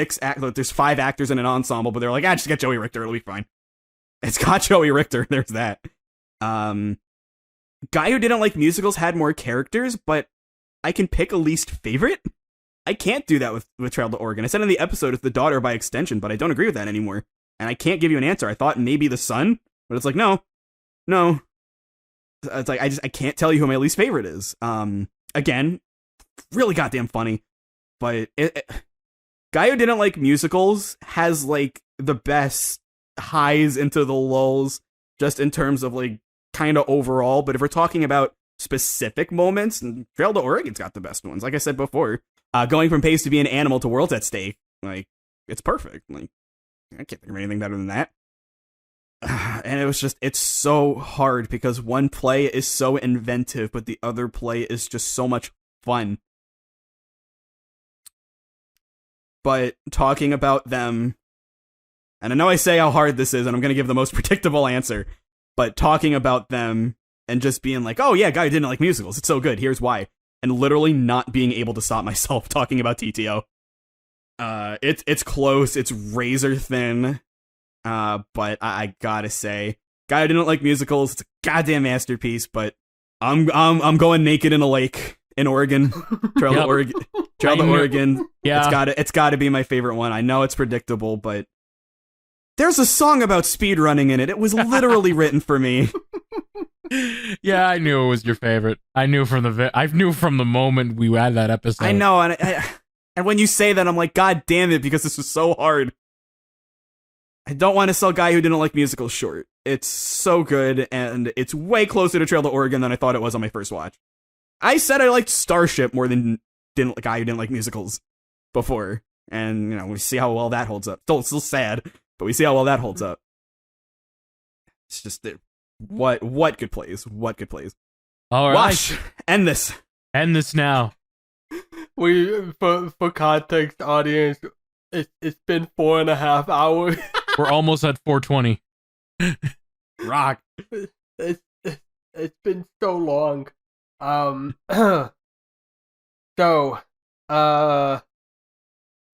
5 actors in an ensemble, but they're like, just get Joey Richter, it'll be fine. It's got Joey Richter. There's that. Guy Who Didn't Like Musicals had more characters, but I can pick a least favorite. I can't do that with Trail to Oregon. I said in the episode it's the daughter by extension, but I don't agree with that anymore. And I can't give you an answer. I thought maybe the son, but it's like, no. It's like, I can't tell you who my least favorite is. Again, really goddamn funny, but Guy Who Didn't Like Musicals has like the best highs into the lulls, just in terms of like kind of overall. But if we're talking about specific moments, Trail to Oregon's got the best ones. Like I said before, going from Pays to Be an Animal to Worlds at Stake, like, it's perfect. Like, I can't think of anything better than that. And it's so hard because one play is so inventive, but the other play is just so much fun. But talking about them, and I know I say how hard this is, and I'm going to give the most predictable answer. but talking about them and just being like, oh yeah, guy who didn't like musicals, it's so good, here's why. And literally not being able to stop myself talking about TTO. It's close, it's razor thin, but I gotta say, guy who didn't like musicals, it's a goddamn masterpiece, but I'm going Naked in a Lake in Oregon. Trail to Oregon. Yeah. It's gotta be my favorite one. I know it's predictable, but there's a song about speedrunning in it. It was literally written for me. Yeah, I knew it was your favorite. I knew from the moment we had that episode. I know, and when you say that, I'm like, God damn it, because this was so hard. I don't want to sell Guy Who Didn't Like Musicals short. It's so good, and it's way closer to Trail to Oregon than I thought it was on my first watch. I said I liked Starship more than Guy Who Didn't Like Musicals before, and we see how well that holds up. Still sad, but we see how well that holds up. It's just what good plays. All right. Wash, end this now. For context, audience, it's been 4.5 hours. We're almost at 420. Rock. It's been so long.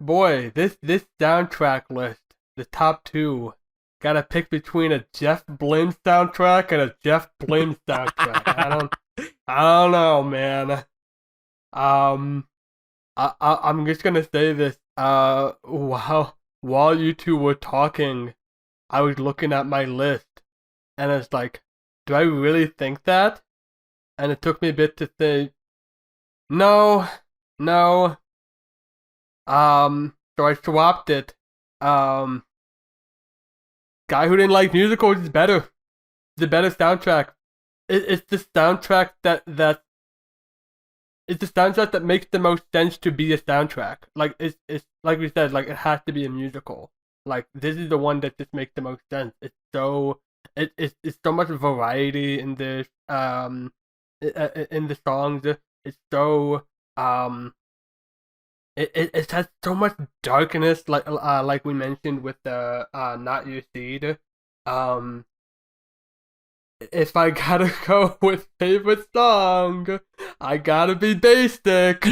Boy, this soundtrack list, the top two, gotta pick between a Jeff Blim soundtrack and a Jeff Blim soundtrack. I don't know, man. I'm just gonna say this. While you two were talking, I was looking at my list, and it's like, do I really think that? And it took me a bit to say, no. So I swapped it. Guy Who Didn't Like Musicals is better. It's a better soundtrack. It's the soundtrack that it's the soundtrack that makes the most sense to be a soundtrack. Like it's like we said, like it has to be a musical. Like this is the one that just makes the most sense. It's so much variety in this in the songs. It's so it has so much darkness, like we mentioned with the Not Your Seed. If I gotta go with favorite song, I gotta be Basic.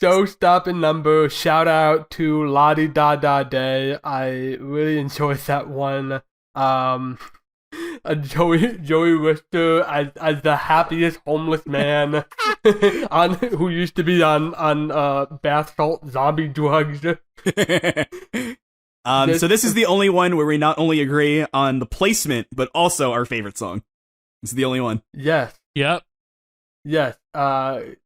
Show-stopping number. Shout out to Lottie Da Da Day. I really enjoyed that one. Joey Richter as the happiest homeless man who used to be on bath salt zombie drugs. So this is the only one where we not only agree on the placement, but also our favorite song. This is the only one. Yes. Yep. Yes. That's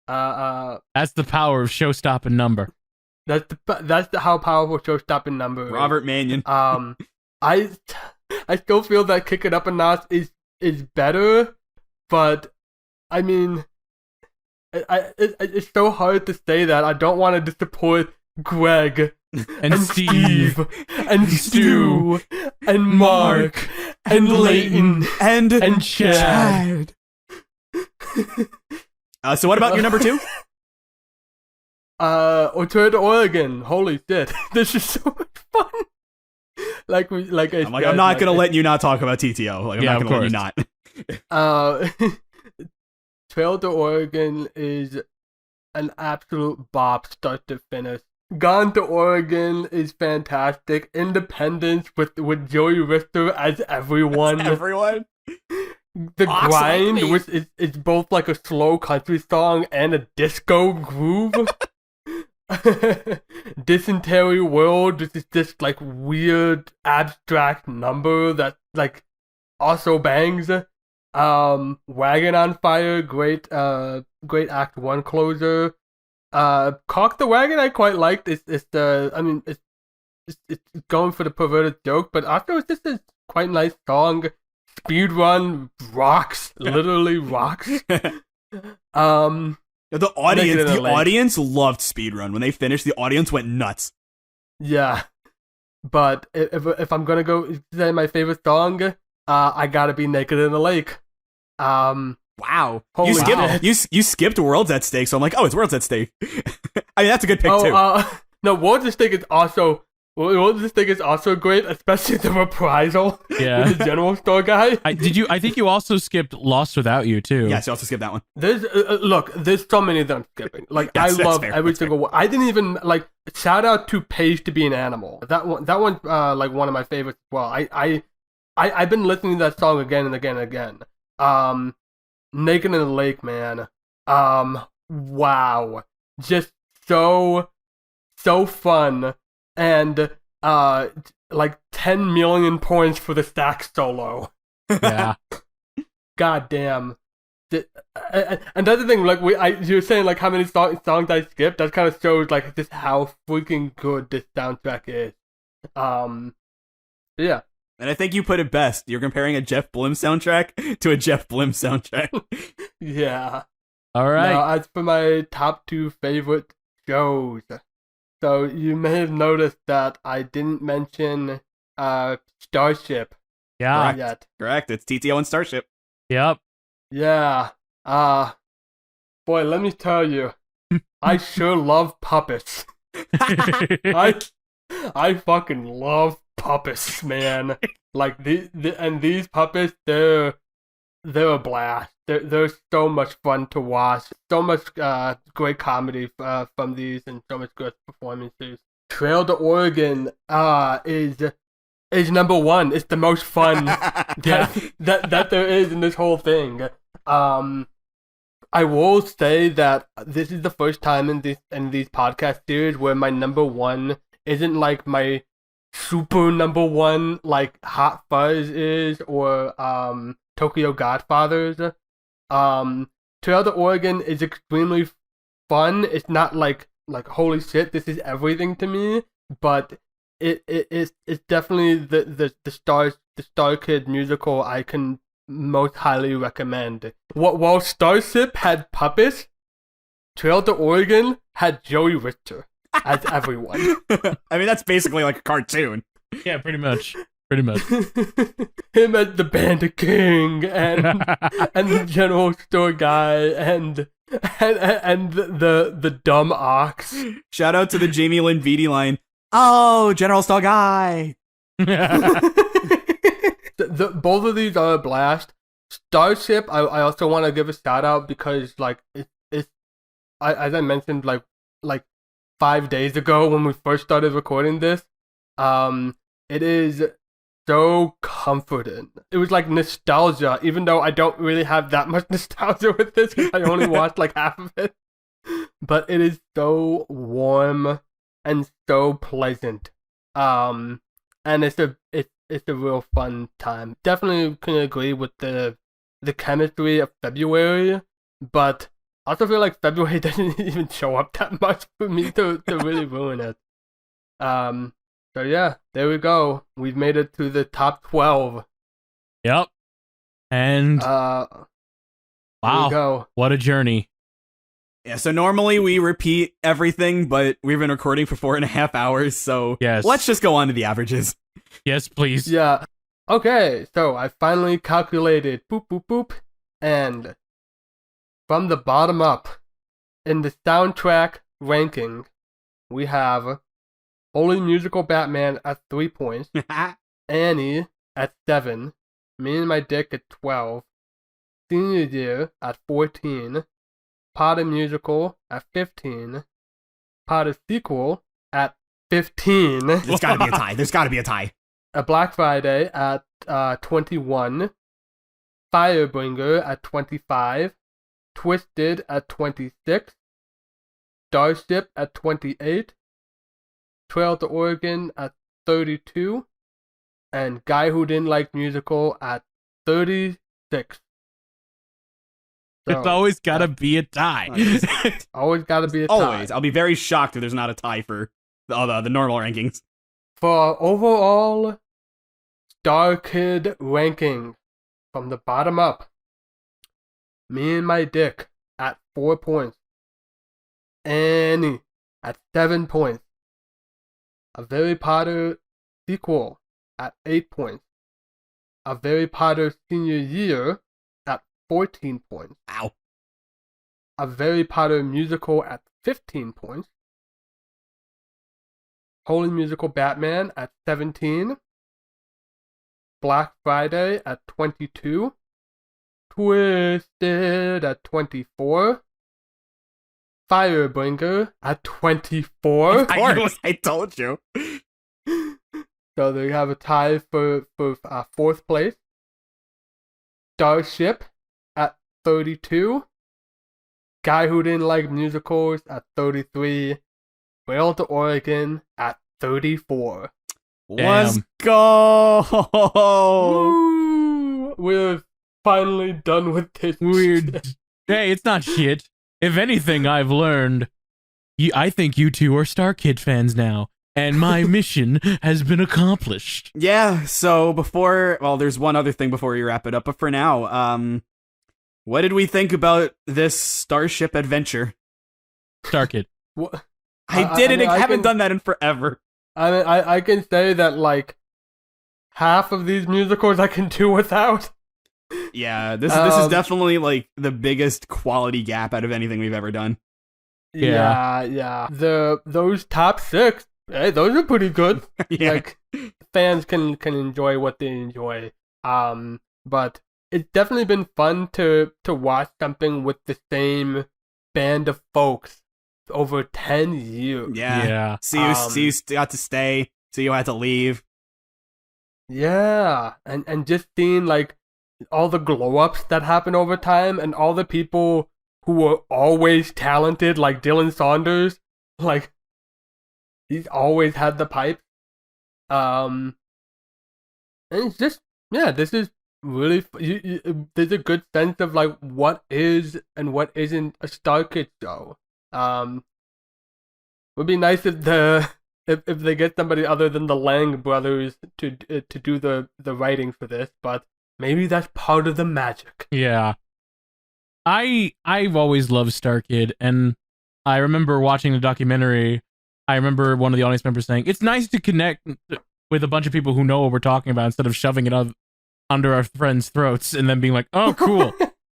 the power of show-stopping number. That's how powerful show-stopping number is. Robert Mannion. I still feel that Kick It Up a Notch is better, but I mean, it's so hard to say that. I don't want to disappoint Greg and Steve and Stu and Mark and Leighton and Chad. So what about your number two? Untitled Oregon. Holy shit, this is so much fun. I'm not gonna let you not talk about TTO. Like I'm not gonna let you not. Trail to Oregon is an absolute bop, start to finish. Gone to Oregon is fantastic. Independence with Joey Richter as everyone. Everyone. The Grind, which is both like a slow country song and a disco groove. Dysentery World, which is this like weird abstract number that like also bangs. Wagon on Fire, great Act 1 closer. Cock the Wagon I quite liked. It's going for the perverted joke, but also it's just a quite nice song. Speedrun rocks, literally rocks. The audience loved Speedrun. When they finished, the audience went nuts. Yeah. But if I'm gonna go say my favorite song, I gotta be Naked in a Lake. Wow. You skipped Worlds at Stake, so I'm like, oh, it's Worlds at Stake. I mean, that's a good pick too. No, Worlds at Stake is also Well, this thing is also great, especially the reprisal Yeah. with the general store guy. I think you also skipped Lost Without You too. Yes, you also skipped that one. There's look, there's so many that I'm skipping. Like Yes, I that's love fair, every that's single one. I didn't even like shout out to Page to Be an Animal. That one, like one of my favorites as well. I've been listening to that song again and again and again. Naked in the Lake, man. Wow, just so fun, and like 10 million points for the sax solo. Yeah. God damn. And that's the thing, like you were saying, like how many songs I skipped. That kind of shows like just how freaking good this soundtrack is. Yeah. And I think you put it best. You're comparing a Jeff Blim soundtrack to a Jeff Blim soundtrack. Yeah. All right. Now, as for my top 2 favorite shows, so you may have noticed that I didn't mention Starship Yeah. yet. Correct. It's TTO and Starship. Yep. Yeah. Boy, let me tell you, I sure love puppets. I fucking love puppets, man. Like these puppets, they're a blast. They're so much fun to watch. So much great comedy from these, and so much good performances. Trail to Oregon is number 1. It's the most fun that there is in this whole thing. I will say that this is the first time in these podcast series where my number 1 isn't like my super number 1 like Hot Fuzz is, or Tokyo Godfathers. Trail to Oregon is extremely fun. It's not like holy shit, this is everything to me, but it's definitely the StarKid musical I can most highly recommend. While Starship had puppets, Trail to Oregon had Joey Richter as everyone. I mean, that's basically like a cartoon. Yeah, pretty much. Pretty much. Him as the Bandit King and the general store guy and the dumb ox. Shout out to the Jamie Lynn Beatty line. Oh, General Store Guy. Both of these are a blast. Starship, I also want to give a shout out because like it's as I mentioned like 5 days ago when we first started recording this, it is so comforting. It was like nostalgia, even though I don't really have that much nostalgia with this because I only watched like half of it. But it is so warm and so pleasant. And it's a real fun time. Definitely can agree with the chemistry of February, but I also feel like February doesn't even show up that much for me to really ruin it. So yeah, there we go. We've made it to the top 12. Yep. And There wow, we go. what a journey. Yeah, so normally we repeat everything, but we've been recording for 4.5 hours, so Yes. let's just go on to the averages. Yes, please. Yeah. Okay, so I finally calculated boop boop boop, and from the bottom up, in the soundtrack ranking, we have Holy Musical Batman at 3 points, Annie at 7, Me and My Dick at 12, Senior Year at 14, Potter Musical at 15, Potter Sequel at 15, There's gotta be a tie. There's gotta be a tie. A Black Friday at 21, Firebringer at 25, Twisted at 26, Starship at 28, Trail to Oregon at 32, and Guy Who Didn't Like Musical at 36. It's always gotta be a tie. Always gotta be a tie. Always. I'll be very shocked if there's not a tie for the normal rankings. For overall StarKid ranking, from the bottom up, Me and My Dick at 4 points, Annie at 7 points, A Very Potter Sequel at 8 points, A Very Potter Senior Year at 14 points, Ow. A Very Potter Musical at 15 points, Holy Musical Batman at 17. Black Friday at 22. Twisted at 24. Firebringer at 24. I told you. So they have a tie for fourth place. Starship at 32. Guy Who Didn't Like Musicals at 33. Rail to Oregon at 34. Let's go! Woo! We're finally done with this. Weird. Hey, it's not shit. If anything, I've learned. I think you two are StarKid fans now, and my mission has been accomplished. Yeah, so there's one other thing before we wrap it up, but for now, what did we think about this Starship adventure? StarKid. What? I haven't done that in forever. I can say that, like, half of these musicals I can do without. Yeah, this is definitely, like, the biggest quality gap out of anything we've ever done. Yeah. Those top 6, hey, those are pretty good. Yeah. Like, fans can enjoy what they enjoy. But it's definitely been fun to watch something with the same band of folks over 10 years. Yeah. See you got to stay. See you had to leave. Yeah. And just seeing, like, all the glow-ups that happen over time, and all the people who were always talented, like Dylan Saunders, like, he's always had the pipe. And it's just, yeah, this is really, there's a good sense of, like, what is and what isn't a StarKid show. Would be nice if if they get somebody other than the Lang brothers to do the writing for this, but maybe that's part of the magic. Yeah. I've always loved StarKid, and I remember watching the documentary. I remember one of the audience members saying, it's nice to connect with a bunch of people who know what we're talking about instead of shoving it under our friends' throats and then being like, oh, cool.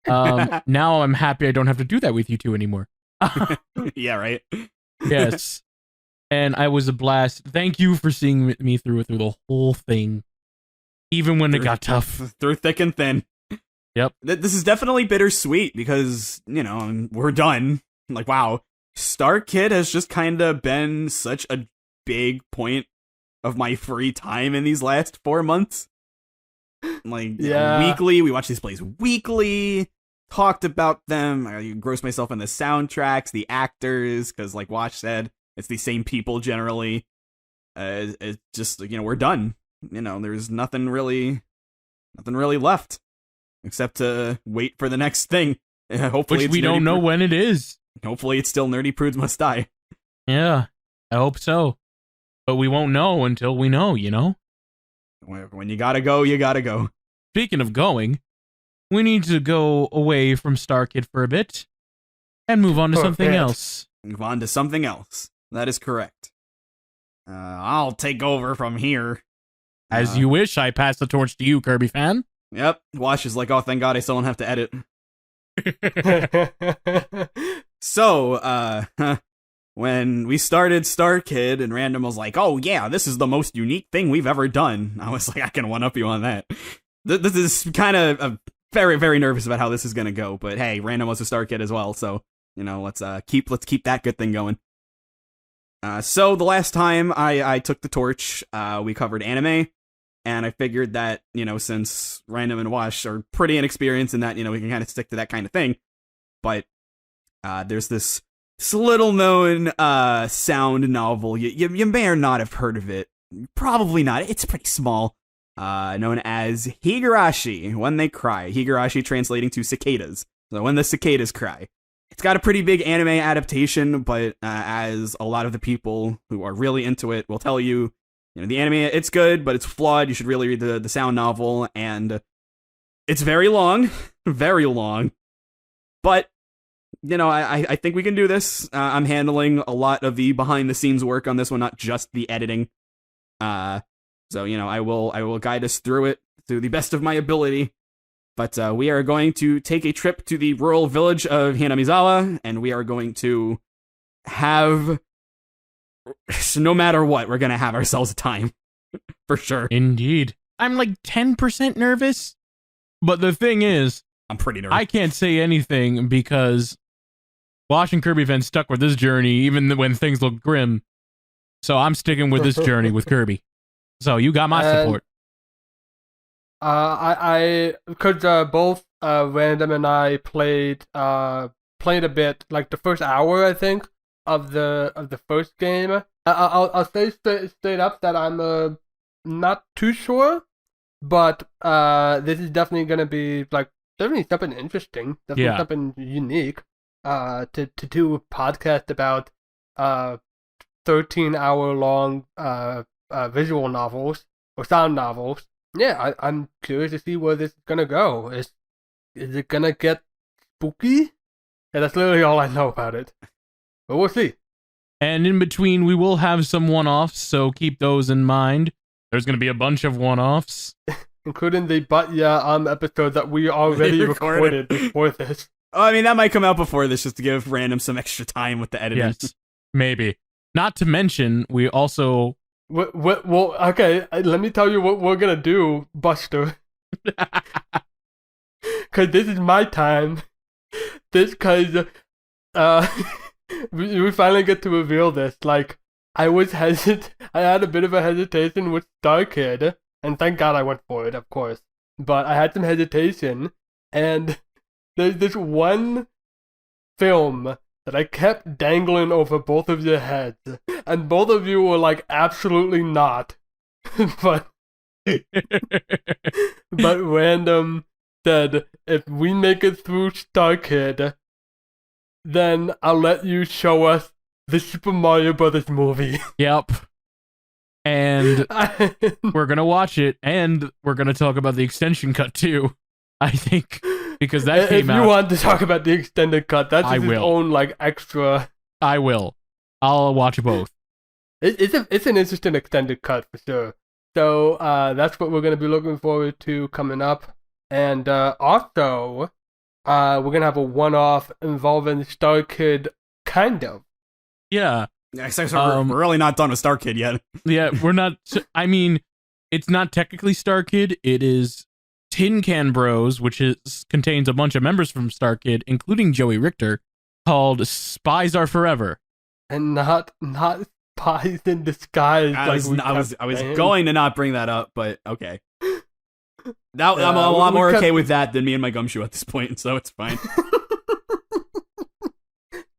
Now I'm happy I don't have to do that with you two anymore. Yeah, right? Yes. And I was a blast. Thank you for seeing me through the whole thing. Even when it got tough. Through thick and thin. Yep. This is definitely bittersweet because, we're done. Like, wow. StarKid has just kind of been such a big point of my free time in these last 4 months. Like, weekly, we watch these plays weekly, talked about them, I engrossed myself in the soundtracks, the actors, because, like Watch said, it's the same people generally. It's just, we're done. There's nothing really left except to wait for the next thing. Hopefully, which we don't know when it is. Hopefully, it's still Nerdy Prudes Must Die. Yeah, I hope so. But we won't know until we know, When you gotta go, you gotta go. Speaking of going, we need to go away from StarKid for a bit and move on to something else. Move on to something else. That is correct. I'll take over from here. As you wish, I pass the torch to you, Kirby fan. Yep. Wash is like, oh, thank God I still don't have to edit. So, when we started StarKid and Random was like, oh yeah, this is the most unique thing we've ever done, I was like, I can one-up you on that. This is kind of very, very nervous about how this is going to go, but hey, Random was a StarKid as well, so, let's keep that good thing going. So the last time I took the torch, we covered anime, and I figured that, since Random and Wash are pretty inexperienced in that, we can kind of stick to that kind of thing. But there's this little known sound novel. You may or not have heard of it. Probably not. It's pretty small. Known as Higurashi, When They Cry. Higurashi translating to cicadas. So when the cicadas cry. It's got a pretty big anime adaptation, but as a lot of the people who are really into it will tell you, the anime, it's good, but it's flawed. You should really read the sound novel, and it's very long, very long. But, I think we can do this. I'm handling a lot of the behind-the-scenes work on this one, not just the editing. So, I will guide us through it to the best of my ability. But we are going to take a trip to the rural village of Hinamizawa, and we are going to have So no matter what, we're gonna have ourselves a time. For sure. Indeed. I'm like 10% nervous, but the thing is, I'm pretty nervous. I can't say anything because Wash and Kirbyfan stuck with this journey even when things look grim. So I'm sticking with this journey with Kirby. So you got my support. Because both Random and I played a bit, like the first hour, I think, of the first game. I'll say straight up that I'm not too sure, but this is definitely gonna be like definitely something interesting, definitely something unique. To do a podcast about 13-hour long visual novels or sound novels. Yeah, I'm curious to see where this is gonna go. Is it gonna get spooky? Yeah, that's literally all I know about it. But we'll see. And in between, we will have some one-offs, so keep those in mind. There's gonna be a bunch of one-offs. Including the episode that we already recorded before this. Oh, I mean, that might come out before this just to give Random some extra time with the editing. Yes, maybe. Not to mention, we also... Well, okay, let me tell you what we're gonna do, Buster. Because this is my time. Because we finally get to reveal this. Like, I had a bit of a hesitation with StarKid, and thank God I went for it, of course. But I had some hesitation, and there's this one film that I kept dangling over both of your heads, and both of you were like, absolutely not. but Random said, if we make it through StarKid, then I'll let you show us the Super Mario Brothers movie. Yep. And we're gonna watch it, and we're gonna talk about the extension cut too, I think. Because that came out. If you want to talk about the extended cut, that's its own like extra. I will. I'll watch both. It's an interesting extended cut for sure. So that's what we're gonna be looking forward to coming up, and also we're gonna have a one-off involving StarKid, kind of. Yeah. We're really not done with StarKid yet. Yeah, we're not. I mean, it's not technically StarKid. It is Tin Can Bros, which contains a bunch of members from StarKid, including Joey Richter, called Spies Are Forever. And not Spies in Disguise. I was going to not bring that up, but okay. Now I'm a lot more okay with that than me and my gumshoe at this point, so it's fine.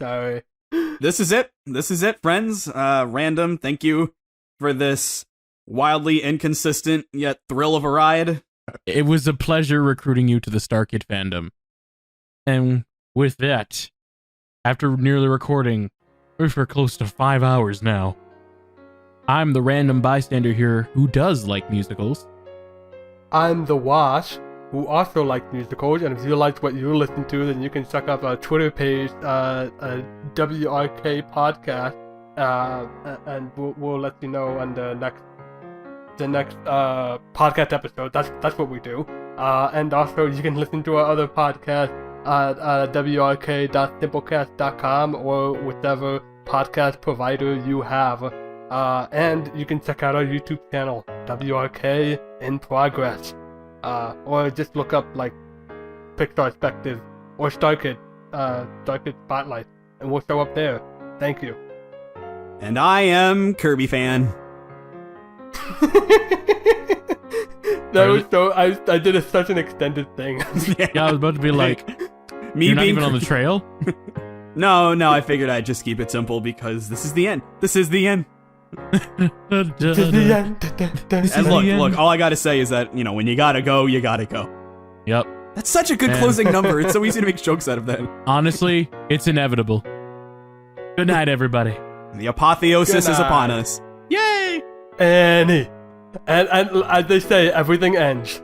Sorry. This is it, friends. Random, thank you for this wildly inconsistent yet thrill of a ride. It was a pleasure recruiting you to the StarKid fandom. And with that, after nearly recording, we're for close to 5 hours now. I'm the random bystander here who does like musicals. I'm the Wash, who also likes musicals, and if you liked what you listened to, then you can check out our Twitter page, WRK Podcast, and we'll let you know on the next podcast episode. That's what we do. And also you can listen to our other podcast at wrk.simplecast.com or whichever podcast provider you have. And you can check out our YouTube channel, WRK in Progress. Or just look up like Pixar Perspective or StarKid Spotlight, and we'll show up there. Thank you. And I am KirbyFan. That was so. I did such an extended thing. Yeah, I was about to be like, me you're being not even on the trail. No, I figured I'd just keep it simple because this is the end. This is the end. And look, all I gotta say is that, when you gotta go, you gotta go. Yep. That's such a good closing number. It's so easy to make jokes out of that. Honestly, it's inevitable. Good night, everybody. The apotheosis is upon us. Yay! And as they say, everything ends.